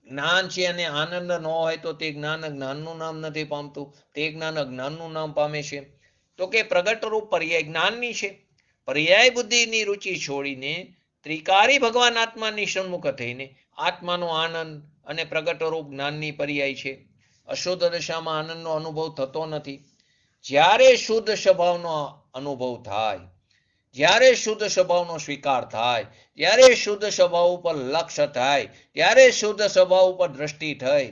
જ્ઞાન છે અને આનંદ ન હોય તો તે જ્ઞાન જ્ઞાનનું નામ નથી પામતું, તે જ્ઞાન અજ્ઞાનનું નામ પામે છે. તો કે પ્રગટ રૂપ પર્યાય જ્ઞાનની છે. પર્યાય બુદ્ધિની રુચિ છોડીને ત્રિકારી ભગવાન આત્માની સન્મુખ થઈને આત્માનો આનંદ અને પ્રગટ રૂપ જ્ઞાનની પર્યાય છે. અશુદ્ધ દશામાં આનંદનો અનુભવ થતો નથી. જ્યારે શુદ્ધ સ્વભાવનો અનુભવ થાય, જ્યારે શુદ્ધ સ્વભાવનો સ્વીકાર થાય, જ્યારે શુદ્ધ સ્વભાવ ઉપર લક્ષ્ય થાય, ત્યારે શુદ્ધ સ્વભાવ ઉપર દ્રષ્ટિ થઈ,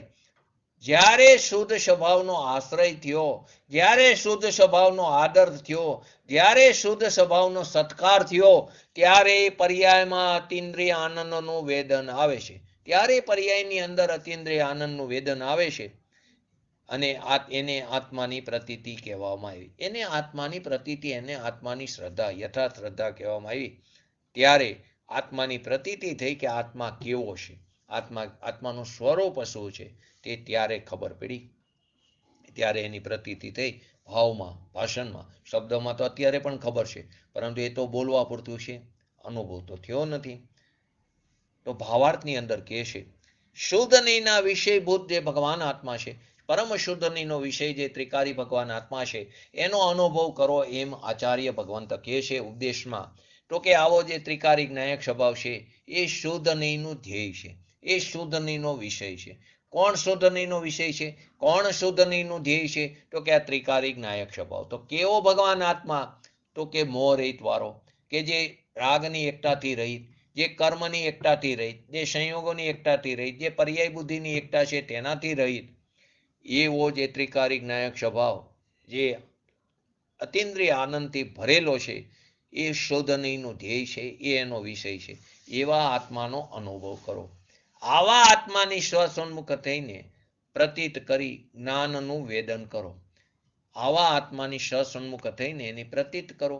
જ્યારે શુદ્ધ સ્વભાવનો આશ્રય થયો, જ્યારે શુદ્ધ સ્વભાવનો આદર થયો, જ્યારે શુદ્ધ સ્વભાવનો સત્કાર થયો, ત્યારે પર્યાયમાં અતિન્દ્રિય આનંદનું વેદન આવે છે. ત્યારે પર્યાયની અંદર અતિન્દ્રિય આનંદનું વેદન આવે છે. અને એને આત્માની પ્રતીતિ કહેવામાં આવી. એને આત્માની પ્રતીતિ, એને આત્માની શ્રદ્ધા, યથાર્થ શ્રદ્ધા કહેવામાં આવી. ત્યારે આત્માની પ્રતીતિ થઈ કે આત્મા કેવો છે, આત્માનું સ્વરૂપ શું છે, તે ત્યારે ખબર પડી. ત્યારે એની પ્રતીતિ થઈ ભાવમાં, ભાષણમાં, શબ્દમાં તો અત્યારે પણ ખબર છે, પરંતુ એ તો બોલવા પૂરતું છે, અનુભવ તો થયો નથી. તો ભાવાર્થની અંદર કહે છે શુદ્ધ નહીંના વિષયભૂત જે ભગવાન આત્મા છે, પરમ શુદ્ધ નહીંનો વિષય જે ત્રિકારી ભગવાન આત્મા છે, એનો અનુભવ કરો એમ આચાર્ય ભગવંત કહે છે ઉપદેશમાં. તો કે આવો જે ત્રિકારી જ્ઞાયક સ્વભાવ છે એ શુદ્ધ નહીંનું ધ્યેય છે, એ શુદ્ધ નહીંનો વિષય છે. કોણ શુદ્ધ નહીંનો વિષય છે, કોણ શુદ્ધ નહીંનું ધ્યેય છે? તો કે આ ત્રિકારી જ્ઞાયક સ્વભાવ. તો કેવો ભગવાન આત્મા? તો કે મોહ રહિત વાળો, કે જે રાગની એકતાથી રહિત, જે કર્મની એકતાથી રહિત, જે સંયોગોની એકતાથી રહિત, જે પર્યાય બુદ્ધિની એકતા છે તેનાથી રહિત, એવો જે ત્રિકારી જ્ઞાયક સ્વભાવ, જે અતિન્દ્રિય આનંદથી ભરેલો છે, એ શોધનીયનું ધ્યેય છે, એ એનો વિષય છે. એવા આત્માનો અનુભવ કરો. આવા આત્માની સ્વસન્મુખ થઈને પ્રતીત કરી જ્ઞાનનું વેદન કરો. આવા આત્માની સ્વસન્મુખ થઈને એની પ્રતીત કરો,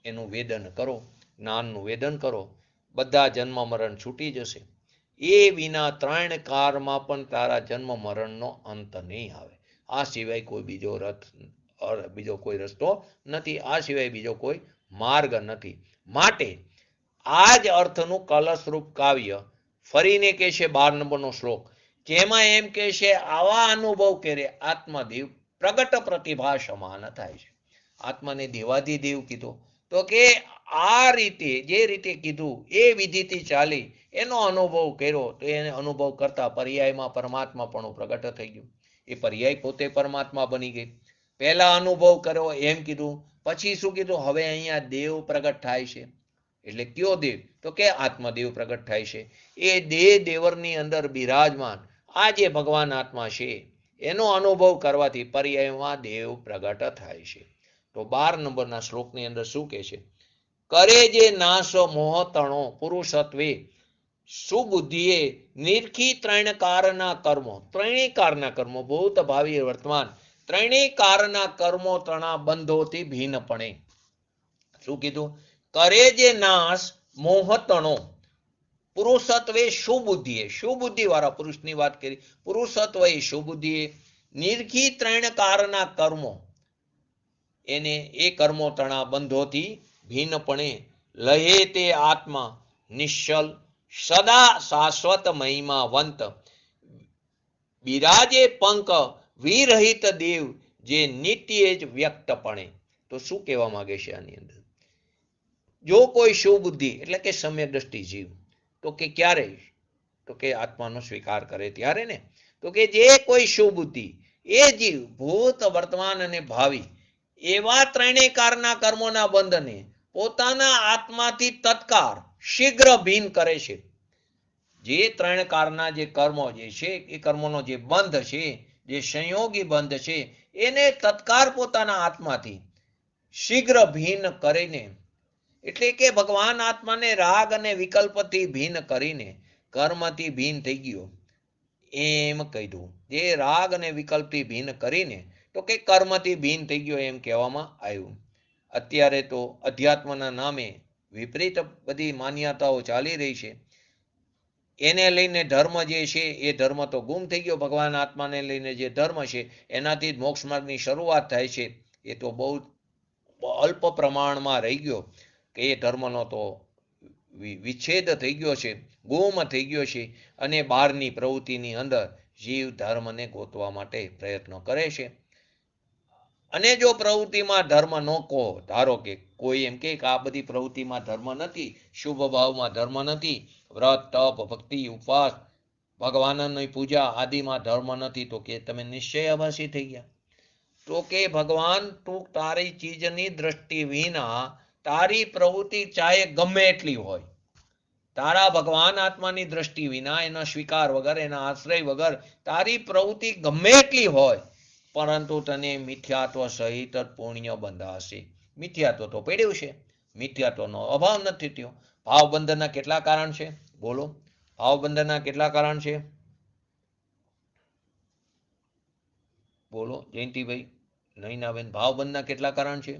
એનું વેદન કરો, જ્ઞાનનું વેદન કરો. બધા જન્મ મરણ છૂટી જશે. એ વિના 3 કાળમાં પણ તારા જન્મ મરણનો અંત નહીં આવે. આ સિવાય કોઈ બીજો કોઈ રસ્તો નથી, આ સિવાય બીજો કોઈ માર્ગ નથી. માટે આ જ અર્થનું કલશરૂપ કાવ્ય ફરીને કહે છે 12 નંબરનો શ્લોક, જેમાં એમ કહે છે આવા અનુભવ કરે આત્મદેવ પ્રગટ પ્રતિભા સમાન થાય છે. આત્માને દેવાધિદેવ કીધો, તો કે આ રીતે જે રીતે કીધું એ વિધિથી ચાલી એનો અનુભવ કર્યો, તો એને અનુભવ કરતા પર્યાયમાં પરમાત્મા પણ પ્રગટ થઈ ગયું. એ પર્યાય પોતે પરમાત્મા બની ગઈ. પહેલા અનુભવ કર્યો એમ કીધું, પછી શું કીધું? હવે અહીંયા દેવ પ્રગટ થાય છે. એટલે કયો દેવ? તો કે આત્મદેવ પ્રગટ થાય છે. એ દેવરની અંદર બિરાજમાન આ જે ભગવાન આત્મા છે એનો અનુભવ કરવાથી પર્યાયમાં દેવ પ્રગટ થાય છે. તો 12 નંબરના શ્લોકની અંદર શું કહે છે? કરે જે નાશ મોહ તણો પુરુષત્વે સુબુદ્ધિએ નિરખી 3 કારના કર્મો. 3 કારના કર્મો, ભૂત ભાવિ વર્તમાન, 3 કારના કર્મો તણા બંધોથી ભિન્નપણે. શું કીધું? કરે જે નાશ મોહ તણો પુરુષત્વે સુબુદ્ધિએ, સુબુદ્ધિ વાળા પુરુષની વાત કરી, પુરુષત્વ એ સુબુદ્ધિએ નિરખી 3 કારના કર્મો, એને એ કર્મો તણા બંધોથી ભિન્નપણે લહે તે આત્મા નિશ્ચલ સદા શાશ્વત મહિમાવંત બિરાજે પંક વિરહિત દેવ જે નિત્ય જ વ્યક્તપણે. તો શું કહેવા માંગે છે આની અંદર? જો કોઈ સુબુદ્ધિ એટલે કે સમ્યક દ્રષ્ટિ જીવ, તો કે ક્યારે? તો કે આત્માનો સ્વીકાર કરે ત્યારે ને. તો કે જે કોઈ સુબુદ્ધિ એ જીવ ભૂત વર્તમાન અને ભાવિ એવા 3 કારના કર્મોના બંધને પોતાના આત્માથી તત્કાળ શીઘ્ર ભિન્ન કરે છે. જે 3 કારના જે કર્મો જે છે એ કર્મોનો જે બંધ છે, જે સંયોગી બંધ છે, એને તત્કાળ પોતાના આત્માથી શીઘ્ર ભિન્ન કરીને, એટલે કે ભગવાન આત્માને રાગ અને વિકલ્પથી ભિન્ન કરીને કર્મથી ભિન્ન થઈ ગયો એમ કીધું. જે રાગ અને વિકલ્પથી ભિન્ન કરીને, તો કે કર્મથી ભિન્ન થઈ ગયો એમ કહેવામાં આવ્યું. અત્યારે તો અધ્યાત્મના નામે વિપરીત બધી માન્યતાઓ ચાલી રહી છે. એને લઈને ધર્મ જે છે એ ધર્મ તો ગુમ થઈ ગયો. ભગવાન આત્માને લઈને જે ધર્મ છે એનાથી જ મોક્ષ માર્ગની શરૂઆત થાય છે. એ તો બહુ અલ્પ પ્રમાણમાં રહી ગયો, કે એ ધર્મનો તો વિચ્છેદ થઈ ગયો છે, ગુમ થઈ ગયો છે. અને બહારની પ્રવૃત્તિની અંદર જીવ ધર્મને ગોતવા માટે પ્રયત્નો કરે છે. અને જો પ્રવૃત્તિમાં ધર્મ ન કહો, ધારો કે કોઈ એમ કે આ બધી પ્રવૃત્તિમાં ધર્મ નથી, શુભ ભાવમાં ધર્મ નથી, વ્રત તપ ભક્તિ ઉપવાસ ભગવાનની પૂજા આદિમાં ધર્મ નથી, તો કે તમે નિશ્ચયાભાસી થઈ ગયા. તો કે ભગવાન તું તારી ચીજની દ્રષ્ટિ વિના તારી પ્રવૃત્તિ ચાહે ગમે એટલી હોય, તારા ભગવાન આત્માની દ્રષ્ટિ વિના, એના સ્વીકાર વગર, એના આશ્રય વગર તારી પ્રવૃત્તિ ગમે એટલી હોય, પરંતુ તને મિથ્યાત્વ સહિત પુણ્ય બંધાશે. મિથ્યાત્વ તો પડ્યું છે, મિથ્યાત્વનો અભાવ નથી થયો. ભાવબંધનના કેટલા કારણ છે? બોલો, ભાવબંધનના કેટલા કારણ છે? બોલો જયંતિભાઈ, નૈનાબેન, ભાવબંધના કેટલા કારણ છે?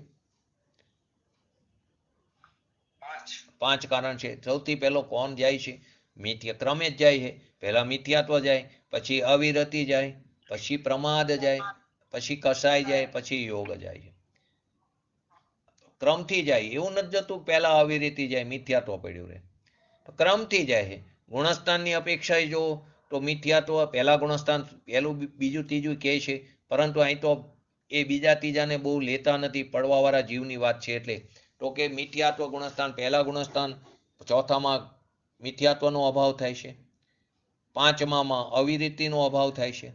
5 કારણ છે. સૌથી પહેલો કોણ જાય છે? મિથ્યા, ક્રમે જ જાય છે. પહેલા મિથ્યાત્વ જાય, પછી અવિરતિ જાય, પછી પ્રમાદ જાય, પછી કસાય જાય, પછી યોગ જાય છે. ક્રમથી જાય. એવું નથી જતું પહેલા અવિરતિ જાય મિથ્યાત્વ પડ્યું રહે. ક્રમથી જાય છે. ગુણસ્થાનની અપેક્ષાએ જો તો મિથ્યાત્વ પહેલા ગુણસ્થાન, પહેલું બીજું ત્રીજું કહે છે, પરંતુ અહીં તો એ બીજા ત્રીજાને બહુ લેતા નથી, પડવાવાળા જીવની વાત છે. એટલે તો કે મિથ્યાત્વ ગુણસ્થાન, પહેલા ગુણસ્થાન, ચોથામાં મિથ્યાત્વનો અભાવ થાય છે, પાંચમામાં અવિરતિનો અભાવ થાય છે,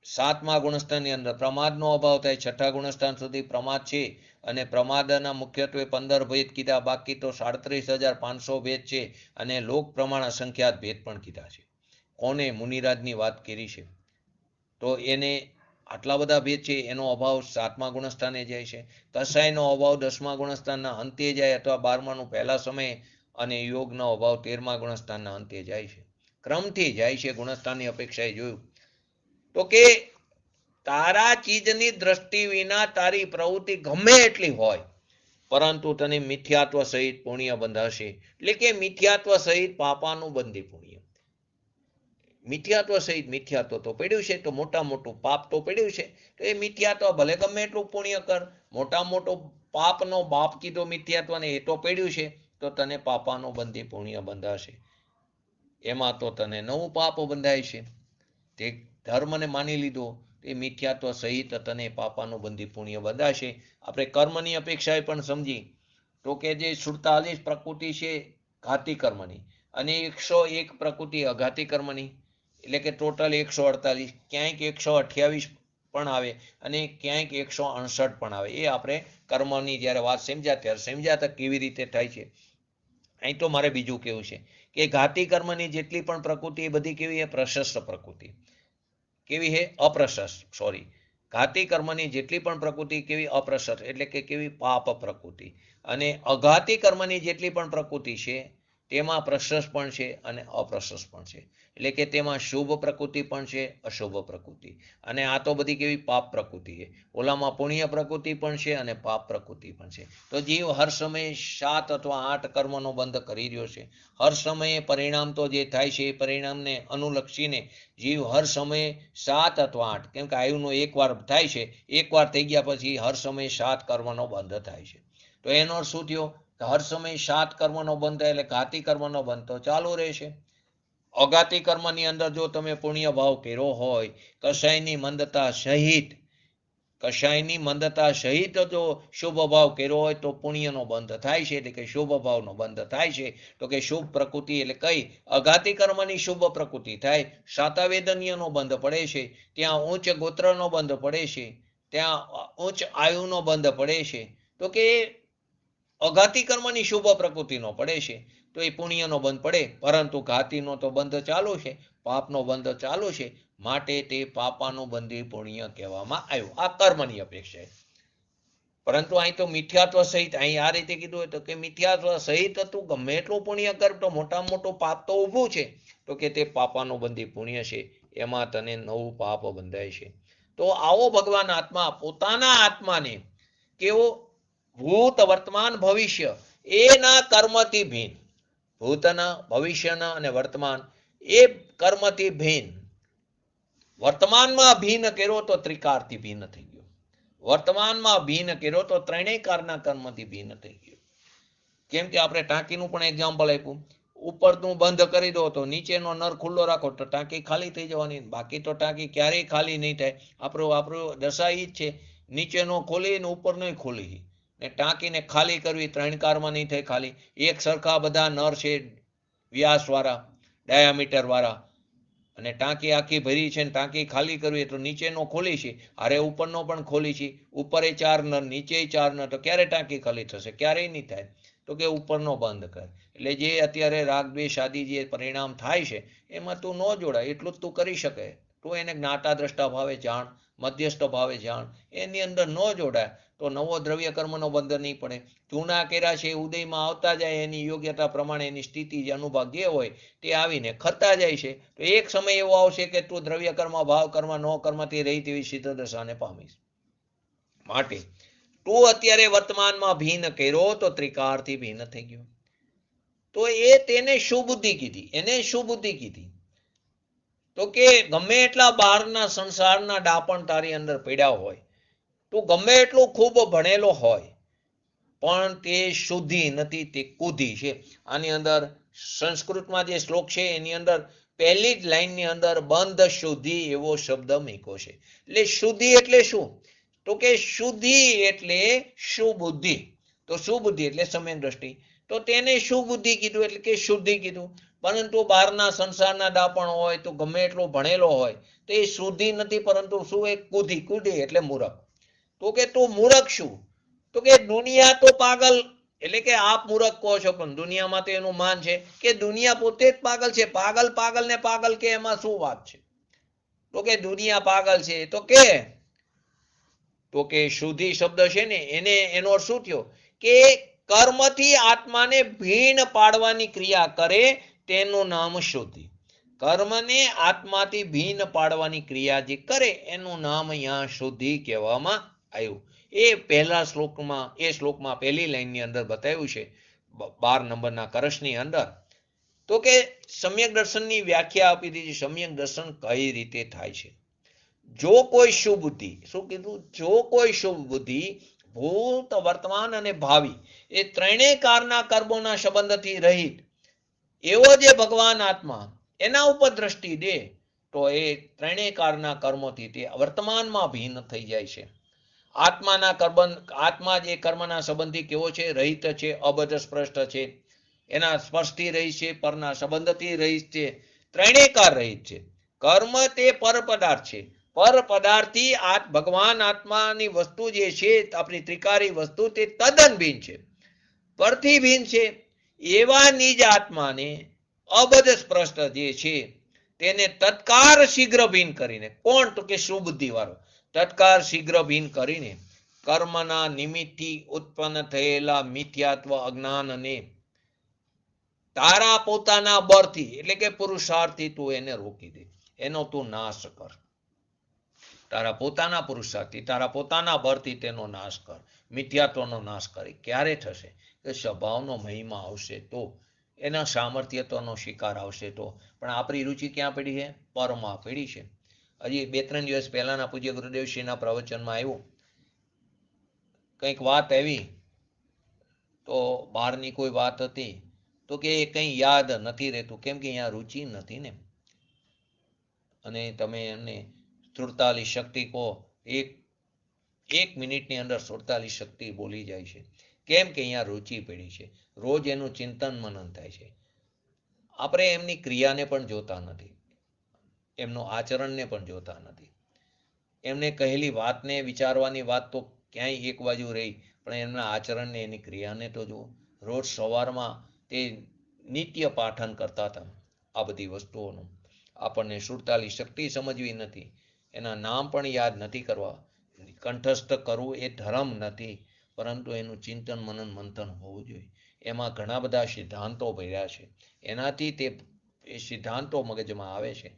સાતમા ગુણસ્થાનની અંદર પ્રમાદનો અભાવ થાય, છઠ્ઠા ગુણસ્થાન સુધી પ્રમાદ છે, અને પ્રમાદના મુખ્યત્વે 15 ભેદ કીધા, બાકી તો 37,500 ભેદ છે, અને લોક પ્રમાણ અસંખ્યાત ભેદ પણ કીધા છે. કોને? મુનિરાજની વાત કરી છે. તો એને આટલા બધા ભેદ છે, એનો અભાવ 7મા ગુણસ્થાને જાય છે. કસાયનો અભાવ 10મા ગુણસ્થાનના અંતે જાય, અથવા 12માનું પહેલા સમયે, અને યોગનો અભાવ 13મા ગુણસ્થાનના અંતે જાય છે. ક્રમથી જાય છે. ગુણસ્થાનની અપેક્ષાએ જોયું તો કે તારા ચીજની દ્રષ્ટિ વિના તારી પ્રવૃત્તિ ગમે એટલી હોય, પરંતુ તને મિથ્યાત્વ સહિત પુણ્ય બંધાશે. એટલે કે મિથ્યાત્વ સહિત પાપાનું બંધી પુણ્ય. મિથ્યાત્વ સહિત મિથ્યાત્વ તો પડ્યું છે, તો મોટા મોટું પાપ તો પડ્યું છે, તો એ મિથ્યાત્વ ભલે ગમે એટલું પુણ્ય કર, મોટા મોટો પાપનો બાપ કીધો મિથ્યાત્વને, એ તો પડ્યું છે, તો તને પાપાનું બંધી પુણ્ય બંધાશે. એમાં તો તને નવું પાપ બંધાય છે. તે ધર્મને માની લીધો, એ મિથ્યાત્વ સહિત તને પાપાનું બંધી પુણ્ય બંધાશે. આપણે કર્મની અપેક્ષાએ પણ સમજી તો કે જે 47 પ્રકૃતિ છે ઘાતી કર્મની, અને 101 પ્રકૃતિ અઘાતી કર્મની, એટલે કે ટોટલ 148. ક્યાંક 128 પણ આવે, અને ક્યાંક 168 પણ આવે. એ આપણે કર્મની જ્યારે વાત સમજ્યા ત્યારે સમજ્યા હતા કેવી રીતે થાય છે. અહીં તો મારે બીજું કેવું છે કે ઘાતી કર્મની જેટલી પણ પ્રકૃતિ એ બધી કેવી છે? પ્રશસ્ત પ્રકૃતિ. કેવી છે? અપ્રશસ્ત. સોરી, ઘાતી કર્મની જેટલી પણ પ્રકૃતિ કેવી? અપ્રશસ્ત, એટલે કે કેવી? પાપ પ્રકૃતિ. અને અઘાતી કર્મની જેટલી પણ પ્રકૃતિ છે તેમાં પ્રશસ્ત પણ છે અને અપ્રશસ્ત પણ છે. એટલે કે તેમાં શુભ પ્રકૃતિ પણ છે, અશુભ પ્રકૃતિ. અને આ તો બધી કેવી? પાપ પ્રકૃતિ છે. ઓલામાં પુણ્ય પ્રકૃતિ પણ છે અને પાપ પ્રકૃતિ પણ છે. તો જીવ હર સમયે 7 અથવા 8 કર્મનો બંધ કરી રહ્યો છે. હર સમયે પરિણામ તો જે થાય છે એ પરિણામને અનુલક્ષીને જીવ હર સમયે 7 અથવા 8, કેમ કે આયુનો એકવાર થાય છે, એકવાર થઈ ગયા પછી હર સમયે 7 કર્મનો બંધ થાય છે. તો એનો અર્થ શું થયો? હર સમયે 7 કર્મનો બંધ થાય, એટલે ઘાતી કર્મનો બંધ તો ચાલુ રહેશે. અઘાતી કર્મની અંદર જો તમે પુણ્ય ભાવ કર્યો હોય, કસાયની મંદતા સહિત જો શુભ ભાવ કર્યો હોય, તો પુણ્યનો બંધ થાય છે, એટલે કે શુભ ભાવનો બંધ થાય છે. તો કે શુભ પ્રકૃતિ એટલે કઈ? અઘાતી કર્મની શુભ પ્રકૃતિ થાય, શાતાવેદનીયનો બંધ પડે છે, ત્યાં ઉચ્ચ ગોત્રનો બંધ પડે છે, ત્યાં ઉચ્ચ આયુનો બંધ પડે છે. તો કે અઘાતી કર્મની શુભ પ્રકૃતિનો પડે છે, તો એ પુણ્યનો બંધ પડે, પરંતુ ઘાતીનો તો બંધ ચાલુ છે, પાપનો બંધ ચાલુ છે, માટે તે પાપાનું બંધી પુણ્ય કહેવામાં આવ્યું. આ કર્મની અપેક્ષા. પરંતુ અહીં તો મિથ્યાત્વ સહિત, અહીં આ રીતે કીધું હોય તો કે મિથ્યાત્વ સહિત તું ગમે એટલું પુણ્ય કર, તો મોટામાં મોટું પાપ તો ઊભું છે, તો કે તે પાપાનું બંધી પુણ્ય છે, એમાં તને નવું પાપ બંધાય છે. તો આવો ભગવાન આત્મા પોતાના આત્માને કેવો? ભૂત, વર્તમાન, ભવિષ્ય એના કર્મથી ભિન્ન. ભૂતના, ભવિષ્યના અને વર્તમાન એ કર્મથી ભિન્ન. વર્તમાનમાં ભિન્ન કર્યો તો ત્રિકારથી ભિન્ન થઈ ગયો. વર્તમાનમાં ભિન્ન કર્યો તો ત્રણેય કારના કર્મથી ભિન્ન થઈ ગયો. કેમ કે આપણે ટાંકીનું પણ એક્ઝામ્પલ આપ્યું. ઉપરનું બંધ કરી દો તો નીચેનો નર ખુલ્લો રાખો તો ટાંકી ખાલી થઈ જવાની, બાકી તો ટાંકી ક્યારેય ખાલી નહીં થાય. આપણું દશા એ જ છે, નીચેનો ખોલી ને ઉપરનો ખોલી, ને ટાંકીને ખાલી કરવી, 3 કારમાં નહીં થાય ખાલી. એક સરખા બધા નર છે, વ્યાસવાળા, ડાયામીટરવાળા, અને ટાંકી આખી ભરી છે ને ટાંકી ખાલી કરવી તો નીચેનો ખોલી છે, અરે ઉપરનો પણ ખોલી છે, ઉપરે 4 નર, નીચે 4 નર, તો ક્યારે ટાંકી ખાલી થશે? ક્યારેય નહીં થાય. તો તો કે ઉપરનો બંધ કર. એટલે જે અત્યારે રાગ દ્વેષ આદિ જે પરિણામ થાય છે એમાં તું ન જોડાય, એટલું જ તું કરી શકે. તું એને જ્ઞાતા દ્રષ્ટા ભાવે જાણ, મધ્યસ્થ ભાવે જાણ, એની અંદર ન જોડાય તો નવો દ્રવ્ય કર્મનો બંધ નહીં પડે. જૂના કર્યા છે ઉદયમાં આવતા જાય, એની યોગ્યતા પ્રમાણે એની સ્થિતિ જે અનુભાગ જે હોય તે આવીને ખરતા જાય છે. તો એક સમય એવો આવશે કે તું દ્રવ્ય કર્મ, ભાવ કર્મ, નો કર્મથી રહી તેવી સિદ્ધ દશાને પામીશ. માટે તું અત્યારે વર્તમાનમાં ભીન કર્યો તો ત્રિકાળથી ભીન થઈ ગયો. તો એ તેને શું બુદ્ધિ કીધી? એને શું બુદ્ધિ કીધી? તો કે ગમે એટલા બહારના સંસારના ડાપણ તારી અંદર પડ્યા હોય, તું ગમે એટલું ખૂબ ભણેલો હોય, પણ તે શુદ્ધિ નથી, તે કુધી છે. આની અંદર સંસ્કૃતમાં જે શ્લોક છે એની અંદર પહેલી જ લાઈનની અંદર બંધ શુદ્ધિ એવો શબ્દ મૂક્યો છે. એટલે શુદ્ધિ એટલે શું? તો કે શુદ્ધિ એટલે સુબુદ્ધિ. તો સુબુદ્ધિ એટલે સમ્યક દ્રષ્ટિ. તો તેને સુબુદ્ધિ કીધું એટલે કે શુદ્ધિ કીધું. પરંતુ બહારના સંસારના દાપણ હોય, તો ગમે એટલો ભણેલો હોય, તો એ શુદ્ધિ નથી, પરંતુ શું? એ કુધી. કુધી એટલે મૂરખ. તો કે તું મૂરખ શું? તો કે દુનિયા તો પાગલ, એટલે કે આપ મૂરખ કહો છો, પણ દુનિયામાં તો એનું માન છે કે દુનિયા પોતે જ પાગલ છે. પાગલ પાગલ ને પાગલ કે એમાં શું વાત છે? તો કે દુનિયા પાગલ છે. તો કે શુદ્ધિ શબ્દ છે ને એને એનો અર્થ શું થયો? કે કર્મથી આત્માને ભીન પાડવાની ક્રિયા કરે તેનું નામ શુદ્ધિ. કર્મને આત્માથી ભીન પાડવાની ક્રિયા જે કરે એનું નામ અહીંયા શુદ્ધિ કહેવામાં આવ્યું. એ પહેલા શ્લોકમાં, એ શ્લોકમાં પહેલી લાઈનની અંદર બતાવ્યું છે, 12 નંબરના કરશની અંદર. તો કે સમ્યક દર્શનની વ્યાખ્યા આપી દીધી. સમ્યક દર્શન કઈ રીતે થાય છે? જો કોઈ શુભ બુદ્ધિ, શું કીધું? જો કોઈ શુભ બુદ્ધિ ભૂત, વર્તમાન અને ભાવિ એ ત્રણેય કાળના કર્મોના સંબંધથી રહિત એવો જે ભગવાન આત્મા એના ઉપર દ્રષ્ટિ દે, તો એ ત્રણેય કાળના કર્મોથી તે વર્તમાનમાં ભીન થઈ જાય છે. આત્માના કર્મ, આત્મા જે કર્મના સંબંધી કેવો છે? રહિત છે, અબદ્ધ સ્પષ્ટ છે. એના સ્પર્શથી રહિત છે, પરના સંબંધથી રહિત છે, ત્રણેય કાળ રહિત છે. કર્મ તે પર પદાર્થ છે. પર પદાર્થથી ભગવાન આત્માની વસ્તુ જે છે, આપણી ત્રિકારી વસ્તુ, તે તદ્દન ભિન્ન છે, પરથી ભિન્ન છે. એવા નિજ આત્માને અબદ્ધ સ્પષ્ટ જે છે તેને તત્કાળ શીઘ્ર ભિન્ન કરીને, કોણ? તો કે સુબુદ્ધિ વાળો. તત્કાળ શીઘ્ર ભિન્ન કરીને કર્મના નિમિત્તથી ઉત્પન્ન થયેલા મિથ્યાત્વ અજ્ઞાનને તારા પોતાના બળથી, એટલે કે પુરુષાર્થથી તું એને રોકી દે, એનો તું નાશ કર. તારા પોતાના પુરુષાર્થથી, તારા પોતાના બળથી તેનો નાશ કર. મિથ્યાત્વનો નાશ કરે. ક્યારે થશે? કે સ્વભાવનો મહિમા આવશે તો, એના સામર્થ્યત્વનો શિકાર આવશે તો. પણ આપણી રુચિ ક્યાં પડી છે? પરમાં પડી છે. હજી 2-3 દિવસ પહેલાના પૂજ્ય ગુરુદેવશ્રીના પ્રવચનમાં આવ્યું, કંઈક વાત આવી, તો બહારની કોઈ વાત હતી, તો કે એ કંઈ યાદ નથી રહેતું, કેમ કે અહીંયા રુચિ નથી ને. અને તમે એમને 47 શક્તિ કહો, એક મિનિટની અંદર 47 શક્તિ બોલી જાય છે. કેમ કે અહીંયા રુચિ પડી છે. રોજ એનું ચિંતન મનન થાય છે. આપણે એમની ક્રિયાને પણ જોતા નથી, એમનું આચરણને પણ જોતા નથી. એમને કહેલી વાતને, વિચારવાની વાત તો ક્યાંય એક બાજુ રહી, પણ એમના આચરણને, એની ક્રિયાને તો જુઓ. રોજ સવારમાં તે નિત્ય પાઠન કરતા હતા આ બધી વસ્તુઓનું. આપણને 47 શક્તિ સમજવી નથી, એના નામ પણ યાદ નથી કરવા, કંઠસ્થ કરવું એ ધર્મ નથી, પરંતુ એનું ચિંતન મનન મંથન હોવું જોઈએ. એમાં ઘણા બધા સિદ્ધાંતો ભર્યા છે, એનાથી તે એ સિદ્ધાંતો મગજમાં આવે છે.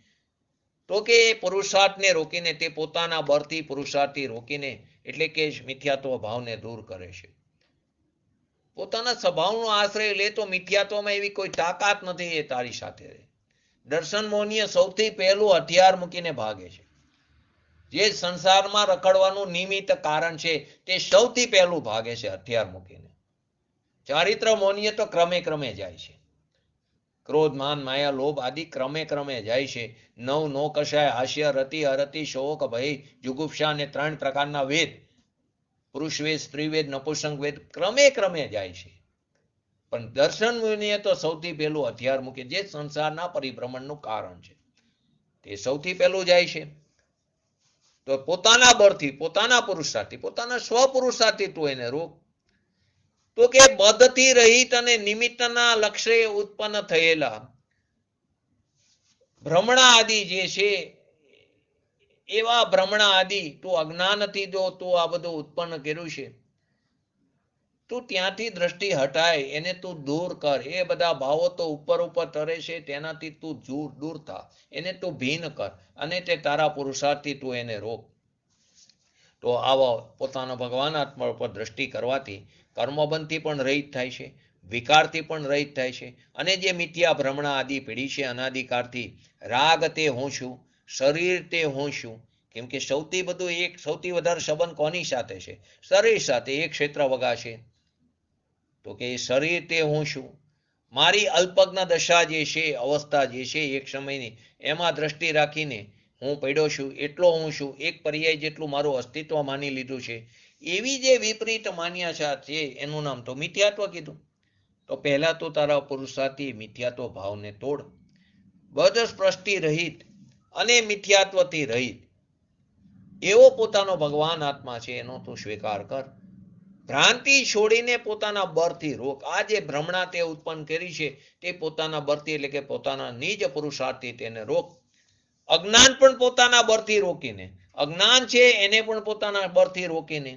તો કે પુરુષાર્થને રોકીને, તે પોતાના બળથી પુરુષાર્થથી રોકીને, એટલે કે મિથ્યાત્વ ભાવને દૂર કરે છે. પોતાના સ્વભાવનો આશ્રય લે તો મિથ્યાત્વમાં એવી કોઈ તાકાત નથી એ તારી સાથે રહે. દર્શન મોહનીય સૌથી પહેલું હથિયાર મૂકીને ભાગે છે. જે સંસારમાં રખડવાનું નિમિત્ત કારણ છે, તે સૌથી પહેલું ભાગે છે હથિયાર મૂકીને. ચારિત્ર મોહનીય તો ક્રમે ક્રમે જાય છે. ક્રોધ, માન, માયા, લોભ આદિ ક્રમે ક્રમે જાય છે. નવ નો કશાય, હાસ્ય, રતિ, અરતિ, શોક, ભય, જુગુપ્સા અને 3 પ્રકારના વેદ, પુરુષ વેદ, સ્ત્રી વેદ, નપુંસક વેદ, ક્રમે ક્રમે જાય છે. પણ દર્શન મુનિએ તો સૌથી પહેલું હથિયાર મૂકે, જે સંસારના પરિભ્રમણનું કારણ છે, તે સૌથી પહેલું જાય છે. તો પોતાના બળથી, પોતાના પુરુષાર્થથી, પોતાના સ્વપુરુષાર્થથી તું એને રોક. તો કે બધથી રહિત અને નિમિત્તના લક્ષ્ય ઉત્પન્ન થયેલા ભ્રમણા આદિ જે છે એવા ભ્રમણા આદિ તું અજ્ઞાનથી જો તું આ બધું ઉત્પન્ન કર્યું છે, તું ત્યાંથી દ્રષ્ટિ હટાય, એને તું દૂર કર. એ બધા ભાવો તો ઉપર ઉપર તરે છે, તેનાથી તું દૂર થા, એને તું ભીન કર અને તે તારા પુરુષાર્થથી તું એને રોક. તો આવો પોતાના ભગવાન આત્મા ઉપર દ્રષ્ટિ કરવાથી કર્મબંધથી પણ રહિત થાય છે, વિકારથી પણ રહિત થાય છે. અને જે મિથ્યા ભ્રમણા આદિ પેઢી છે અનાદિકાળથી, રાગ તે હું છું, શરીર તે હું છું. કેમ કે સૌથી વધારે સંબંધ કોની સાથે છે? શરીર સાથે. એક ક્ષેત્ર વગા છે તો કે શરીર તે હું છું. મારી અલ્પજ્ઞ દશા જે છે, અવસ્થા જે છે એક સમયની, એમાં દ્રષ્ટિ રાખીને હું પડ્યો છું, એટલો હું છું, એક પર્યાય જેટલું મારું અસ્તિત્વ માની લીધું છે. એવી જે વિપરીત માન્યતા છે એનું નામ તો મિથ્યાત્વ કીધું. તો પહેલા તો તારા પુરુષાર્થી મિથ્યાત્વ ભાવને તોડ. બધ સ્પષ્ટિ રહિત અને મિથ્યાત્વથી રહિત એવો પોતાનો ભગવાન આત્મા છે એનો તું સ્વીકાર કર. ભ્રાંતિ છોડીને પોતાના બળથી રોક. આ જે ભ્રમણા તે ઉત્પન્ન કરી છે તે પોતાના બળથી એટલે કે પોતાના નિજ પુરુષાર્થથી તેને રોક. અજ્ઞાન પણ પોતાના બળથી રોકીને, અજ્ઞાન છે એને પણ પોતાના બળથી રોકીને,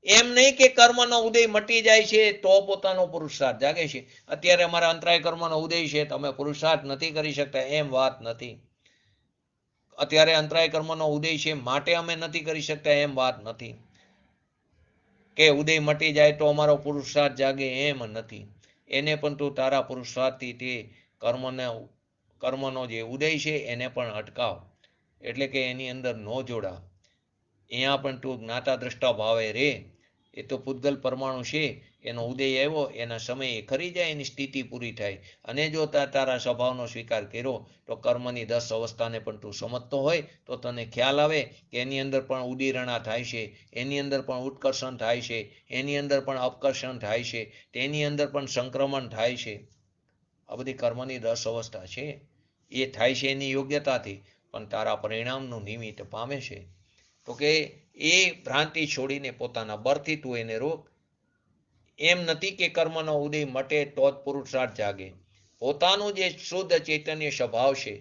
એમ નહીં કે કર્મનો ઉદય મટી જાય છે તો પોતાનો પુરુષાર્થ જાગે છે. અત્યારે અમારા અંતરાય કર્મનો ઉદય છે, તમે પુરુષાર્થ નથી કરી શકતા, એમ વાત નથી. અત્યારે અંતરાય કર્મનો ઉદય છે માટે અમે નથી કરી શકતા, એમ વાત નથી. કે ઉદય મટી જાય તો અમારો પુરુષાર્થ જાગે, એમ નથી. એને પણ તું તારા પુરુષાર્થથી તે કર્મનો જે ઉદય છે એને પણ અટકાવ, એટલે કે એની અંદર ન જોડા. અહીંયા પણ તું જ્ઞાતા દ્રષ્ટા ભાવે રે. એ તો પૂતગલ પરમાણુ છે, એનો ઉદય આવ્યો, એના સમયે ખરી જાય, એની સ્થિતિ પૂરી થાય. અને જો તારા સ્વભાવનો સ્વીકાર કર્યો તો કર્મની 10 અવસ્થાને પણ તું સમજતો હોય તો તને ખ્યાલ આવે કે એની અંદર પણ ઉદીરણા થાય છે, એની અંદર પણ ઉત્કર્ષણ થાય છે, એની અંદર પણ અપકર્ષણ થાય છે, તેની અંદર પણ સંક્રમણ થાય છે. આ બધી કર્મની 10 અવસ્થા છે. એ થાય છે એની યોગ્યતાથી, પણ તારા પરિણામનું નિમિત્ત પામે છે. તો કે એ ભ્રાંતિ છોડીને પોતાના બળથી તું એને રોક. એમ નથી કે કર્મનો ઉદય મટે તો જ પુરુષાર્થ જાગે. પોતાનું જે શુદ્ધ ચૈતન્ય સ્વભાવ છે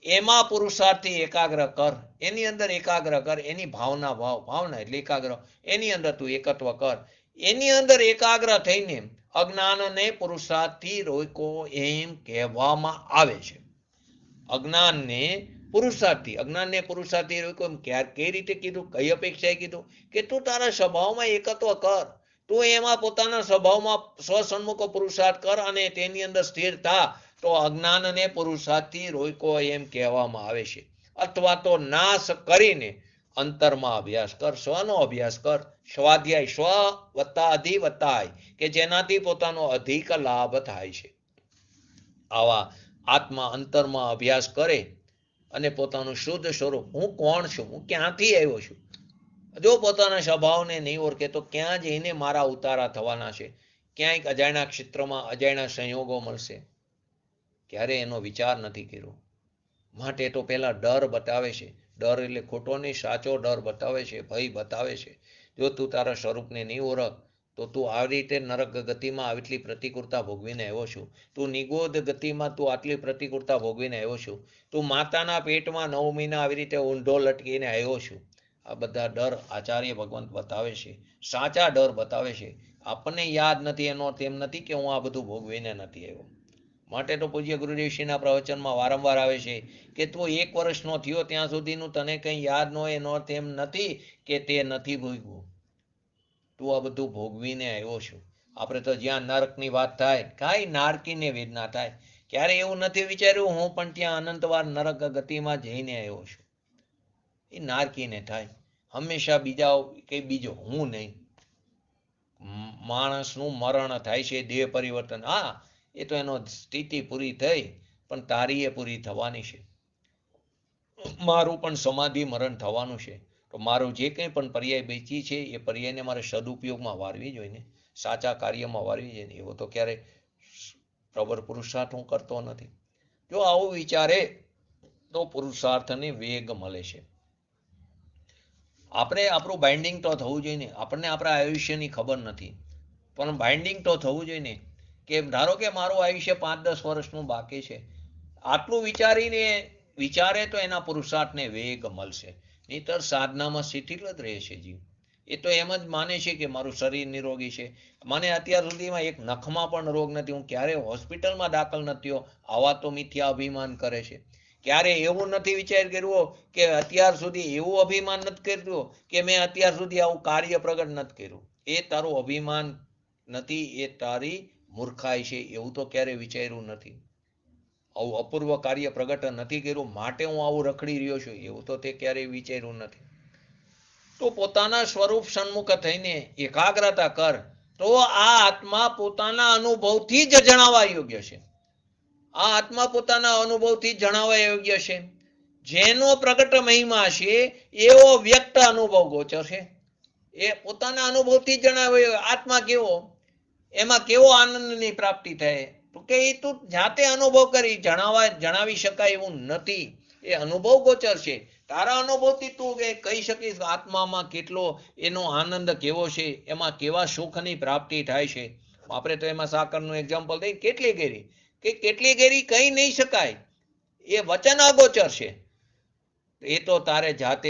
એમાં પુરુષાર્થથી એકાગ્ર કર, એની અંદર એકાગ્ર કર, એની ભાવના એટલે એકાગ્ર, એની અંદર તું એકત્વ કર. એની અંદર એકાગ્ર થઈને અજ્ઞાનને પુરુષાર્થથી રોકો એમ કહેવામાં આવે છે. અજ્ઞાનને પુરુષાર્થી રોકો એમ કઈ રીતે કીધું, કઈ અપેક્ષાએ કીધું? કે તું તારા સ્વભાવમાં એકત્વ કર, તું એમાં પોતાના સ્વભાવમાં સ્વસન્મુખ પુરુષાર્થ કર અને તેની અંદર સ્થિર થા, તો અજ્ઞાનને પુરુષાર્થથી રોકો એમ કહેવામાં આવે છે. અથવા તો નાશ કરીને અંતરમાં અભ્યાસ કર, સ્વનો અભ્યાસ કર. સ્વાધ્યાય, સ્વ વત્તા અધિ વત્તા આય, કે જેનાથી પોતાનો અધિક લાભ થાય છે. આવા આત્મા અંતરમાં અભ્યાસ કરે અને પોતાનું શુદ્ધ સ્વરૂપ, હું કોણ છું, હું ક્યાંથી આવ્યો છું, જો પોતાના સ્વભાવને નહીં ઓળખે તો ક્યાં જઈને મારા ઉતારા થવાના છે? ક્યાંક અજાણ્યા ક્ષેત્રમાં અજાણ્યા સંયોગો મળશે. ક્યારે એનો વિચાર નથી કર્યો. માટે તો પહેલા ડર બતાવે છે. ડર એટલે ખોટો નહીં, સાચો ડર બતાવે છે, ભય બતાવે છે. જો તું તારા સ્વરૂપને નહીં ઓળખ તો તું આવી રીતે નરક ગતિમાં આટલી પ્રતિકૂળતા ભોગવીને આવ્યો છું. તું નિગોદ ગતિમાં તું આટલી પ્રતિકૂળતા ભોગવીને આવ્યો છું. તું માતાના પેટમાં 9 મહિના આવી રીતે ઊંધો લટકીને આવ્યો છું. આ બધા ડર આચાર્ય ભગવંત બતાવે છે, સાચા ડર બતાવે છે. આપણને યાદ નથી એનો અર્થ એમ નથી કે હું આ બધું ભોગવીને નથી આવ્યો. માટે તો પૂજ્ય ગુરુદેવશ્રીના પ્રવચનમાં વારંવાર આવે છે કે તું 1 વર્ષનો થયો ત્યાં સુધીનું તને કંઈ યાદ ન હોય, એનો અર્થ એમ નથી કે તે નથી ભોગવું. તું આ બધું ભોગવીને આવ્યો છું. આપણે તો જ્યાં નરકની વાત થાય, કાંઈ નારકીને વેદના થાય, ક્યારે એવું નથી વિચાર્યું હું પણ ત્યાં અનંતવાર નરક ગતિમાં જઈને આવ્યો છું. એ નારકીને થાય. હંમેશા બીજો હું નહીં. માણસનું મરણ થાય છે, દેહ પરિવર્તન. હા, એ તો એનો સ્થિતિ પૂરી થઈ, પણ તારી એ પૂરી થવાની છે. મારું પણ સમાધિ મરણ થવાનું છે. તો મારું જે કંઈ પણ પર્યાય બેચી છે એ પર્યાયને મારે સદુપયોગમાં વારવી જોઈએ, સાચા કાર્યમાં વારવી જોઈએ. એવો તો ક્યારે પ્રબળ પુરુષાર્થ હું કરતો નથી. જો આવું વિચારે તો પુરુષાર્થને વેગ મળે છે. આપણે આપણું બાઇન્ડિંગ તો થવું જોઈએ ને. આપણને આપણા આયુષ્યની ખબર નથી. પણ બાઇન્ડિંગ તો થવું જોઈએ ને, કે ધારો કે મારું આયુષ્ય 5-10 વર્ષનું બાકી છે, આટલું વિચારીને વિચારે તો એના પુરુષાર્થને વેગ મળશે, નહીતર સાધનામાં શિથિલ જ રહે છે જીવ. એ તો એમ જ માને છે કે મારું શરીર નિરોગી છે. મને અત્યાર સુધીમાં એક નખમાં પણ રોગ નથી, હું ક્યારેય હોસ્પિટલમાં દાખલ નથી થયો, આવા તો મિથ્યા અભિમાન કરે છે. ક્યારે એવું નથી વિચાર કર્યો કે અત્યાર સુધી એવું અભિમાન નથી કર્યું કે મેં અત્યાર સુધી આવું કાર્ય પ્રગટ નથી કર્યું. એ તારું અભિમાન નથી, એ તારી મૂર્ખાઈ છે. એવું તો ક્યારેય વિચાર્યું નથી. આવું અપૂર્વ કાર્ય પ્રગટ નથી કર્યું માટે હું આવું રખડી રહ્યો છું, એવું તો તે ક્યારેય વિચાર્યું નથી. તો પોતાના સ્વરૂપ સન્મુખ થઈને એકાગ્રતા કર, તો આ આત્મા પોતાના અનુભવથી જ જણાવવા યોગ્ય છે. આ આત્મા પોતાના અનુભવથી જણાવવા યોગ્ય છે. જેનો પ્રગટ મહિમા છે એવો વ્યક્ત અનુભવ ગોચર છે. એ પોતાના અનુભવથી જણાવે. આત્મા કેવો, એમાં કેવો આનંદની પ્રાપ્તિ થાય, તો કે એ તું જાતે અનુભવ કરી જણાવી શકાય એવું નથી. એ અનુભવ ગોચર છે. તારા અનુભવથી તું કહી શકીશ આત્મામાં કેટલો એનો આનંદ કેવો છે, એમાં કેવા સુખની પ્રાપ્તિ થાય છે. આપણે તો એમાં સાકરનું એક્ઝામ્પલ દઈ કેટલી ગેરી, કે કેટલી ગેરી કહી નહીં શકાય, એ વચન અગોચર છે. એ તો તારે જાતે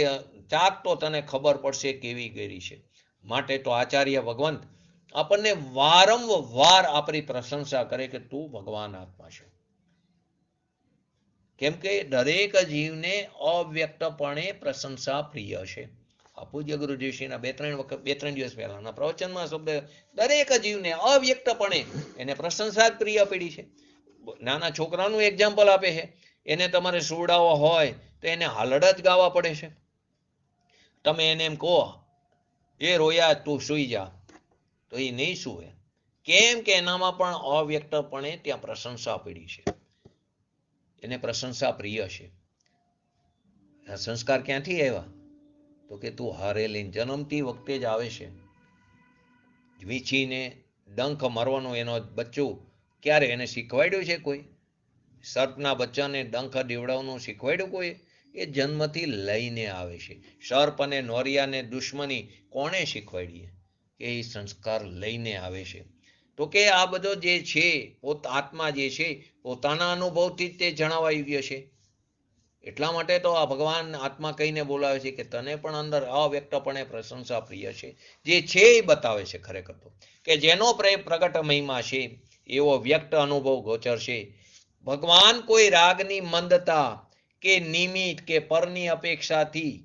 ચાક તો તને ખબર પડશે કેવી ગેરી છે. માટે તો આચાર્ય ભગવંત આપણને વારંવાર આપણી પ્રશંસા કરે કે તું ભગવાન આત્મા છે. કેમ કે દરેક જીવને અવ્યક્તપણે પ્રશંસા પ્રિય છે. આ પૂજ્ય ગુરુજીશ્રીના બે ત્રણ દિવસ પહેલાના પ્રવચનમાં શબ્દ, દરેક જીવને અવ્યક્તપણે એને પ્રશંસા જ પ્રિય પડી છે. નાના છોકરાનું એક્ઝામ્પલ આપે છે. એને તમારે સુવડાવવા હોય તો એને હાલડ જ ગાવા પડે છે. તમે એને એમ કહો એ રોયા તું સૂઈ જા, તો એ નહીં સૂવે. કેમ કે એનામાં પણ અવ્યક્તપણે ત્યાં પ્રશંસા પડી છે. એને પ્રશંસા પ્રિય છે. આ સંસ્કાર ક્યાંથી આવ્યા, તો કે તું હારે લઈને જન્મતી વખતે જ આવે છે. વીંછીને ડંખ મારવાનું એનો બચ્ચું ક્યારે એને શીખવાડ્યું છે કોઈ? સર્પના બચ્ચાને ડંખ દેવડાવવાનું શીખવાડ્યું કોઈ? એ જન્મથી લઈને આવે છે. સર્પ અને નોરિયાને દુશ્મની કોણે શીખવાડી? કે એ સંસ્કાર લઈને આવે છે. તો કે આ બધો જે છે આત્મા જે છે પોતાના અનુભવથી જ તે જણાવવા યોગ્ય છે. એટલા માટે તો આ ભગવાન આત્મા કહીને બોલાવે છે કે તને પણ અંદર અવ્યક્તપણે પ્રશંસા પ્રિય છે. જે છે એ બતાવે છે ખરેખર તો, કે જેનો પ્રગટ મહિમા છે એવો વ્યક્ત અનુભવ ગોચર છે. ભગવાન કોઈ રાગની મંદતા કે નિમિત્ત કે પરની અપેક્ષાથી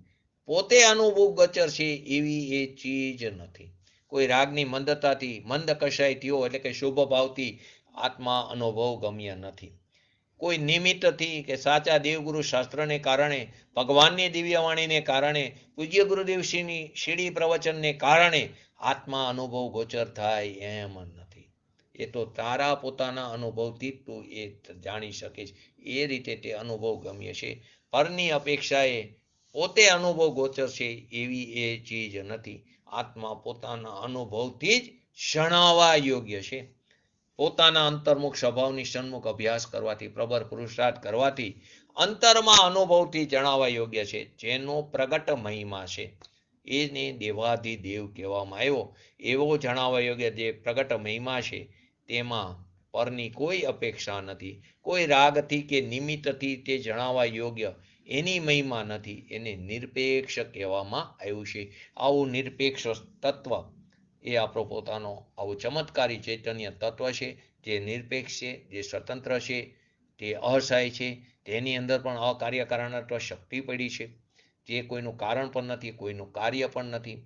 પોતે અનુભવ ગોચર છે એવી એ ચીજ નથી. કોઈ રાગની મંદતાથી મંદ કશાય થયો એટલે કે શુભ ભાવથી આત્મા અનુભવ ગમ્ય નથી. કોઈ નિમિત્તથી કે સાચા દેવગુરુ શાસ્ત્રને કારણે, ભગવાનની દિવ્યવાણીને કારણે, પૂજ્ય ગુરુદેવશ્રીની શીડી પ્રવચનને કારણે આત્મા અનુભવ ગોચર થાય એમ નથી. એ તો તારા પોતાના અનુભવથી તું એ જાણી શકીશ. એ રીતે તે અનુભવ ગમ્ય છે. પરની અપેક્ષાએ પોતે અનુભવ ગોચર છે એવી એ ચીજ નથી. આત્મા પોતાના અનુભવથી જ જણાવવા યોગ્ય છે. પોતાના અંતર્મુખ સ્વભાવની સન્મુખ અભ્યાસ કરવાથી, પ્રબળ પુરુષાર્થ કરવાથી અંતરમાં અનુભવથી જણાવવા યોગ્ય છે. જેનો પ્રગટ મહિમા છે એને દેવાધિદેવ કહેવામાં આવ્યો. એવો જણાવવા યોગ્ય જે પ્રગટ મહિમા છે તેમાં પરની કોઈ અપેક્ષા નથી. કોઈ રાગથી કે નિમિત્તથી તે જણાવવા યોગ્ય એની મહિમા નથી. એને નિરપેક્ષ કહેવામાં આવ્યું છે. આવું નિરપેક્ષ તત્વ એ આપણો પોતાનો આવું ચમત્કારી ચૈતન્ય તત્વ છે, જે નિરપેક્ષ છે, જે સ્વતંત્ર છે, તે અસહાય છે. તેની અંદર પણ અકાર્યકારણત્વ શક્તિ પડી છે. જે કોઈનું કારણ પણ નથી, કોઈનું કાર્ય પણ નથી,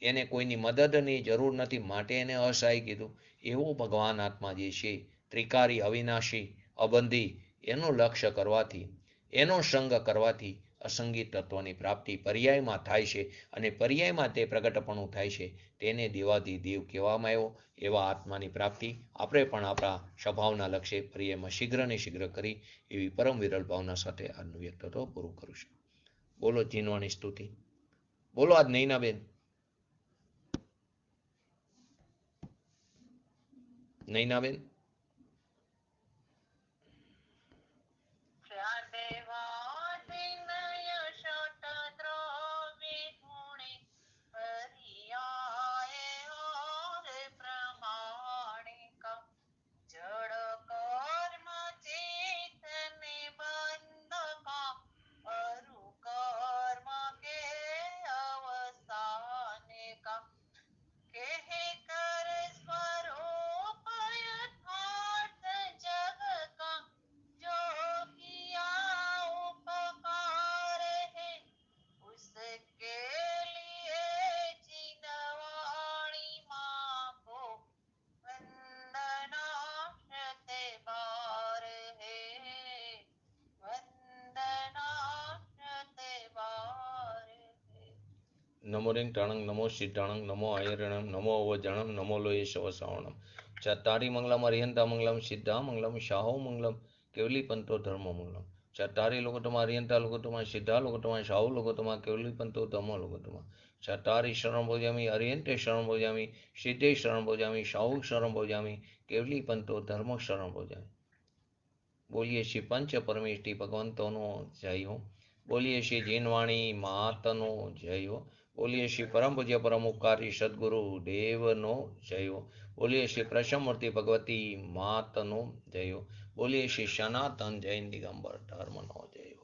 એને કોઈની મદદની જરૂર નથી, માટે એને અસહાય કીધું. એવો ભગવાન આત્મા જે છે ત્રિકારી, અવિનાશી, અબંધી, એનું લક્ષ્ય કરવાથી, એનો સંગ કરવાથી અસંગી તત્વની પ્રાપ્તિ પર્યાયમાં થાય છે. અને પર્યાયમાં તે પ્રગટપણું થાય છે. તેને દેવાધિદેવ કહેવામાં આવ્યો. એવા આત્માની પ્રાપ્તિ આપણે પણ આપણા સ્વભાવના લક્ષ્ય પર્યાયમાં શીઘ્ર ને શીઘ્ર કરી એવી પરમ વિરલ ભાવના સાથે આજનું વ્યક્તિત્વ પૂરું કરું છું. બોલો જીનવાણી સ્તુતિ. બોલો આજ નૈનાબેન. નૈનાબેન. नमो रिंग टाणंग नमो सिद्धाणंग नमो आयरणं नमो अवजणं नमो लोये शवसावणं चत्तारि मंगलम अरिहंता मंगलम सिद्धा मंगलम शाहो मंगलम केवली पंतो धर्म मंगलम चत्तारि लोकोत्तमा अरिहंता लोकोत्तमा सिद्धा लोकोत्तमा शाहो लोकोत्तमा केवली पंतो धर्म लोकोत्तमा चत्तारि शरणं भोजामि अरिहंते शरणं भोजामि सिद्धे शरणं भोजामि शाहु शरणं भोजामि केवली पंतो धर्म शरणं भोजामि। बोलिए श्री पंच परमेष्टि भगवंतोनो जय हो। बोलिए श्री जीनवाणी मातनो जय हो। बोलिए श्री परम पूज्य परम उपकारी सदगुरु देवनो जय हो। बोलिए श्री प्रसन्नमूर्ति भगवती मातनो जय हो। बोलिए श्री सनातन जैन दिगंबर धर्मनो जय हो।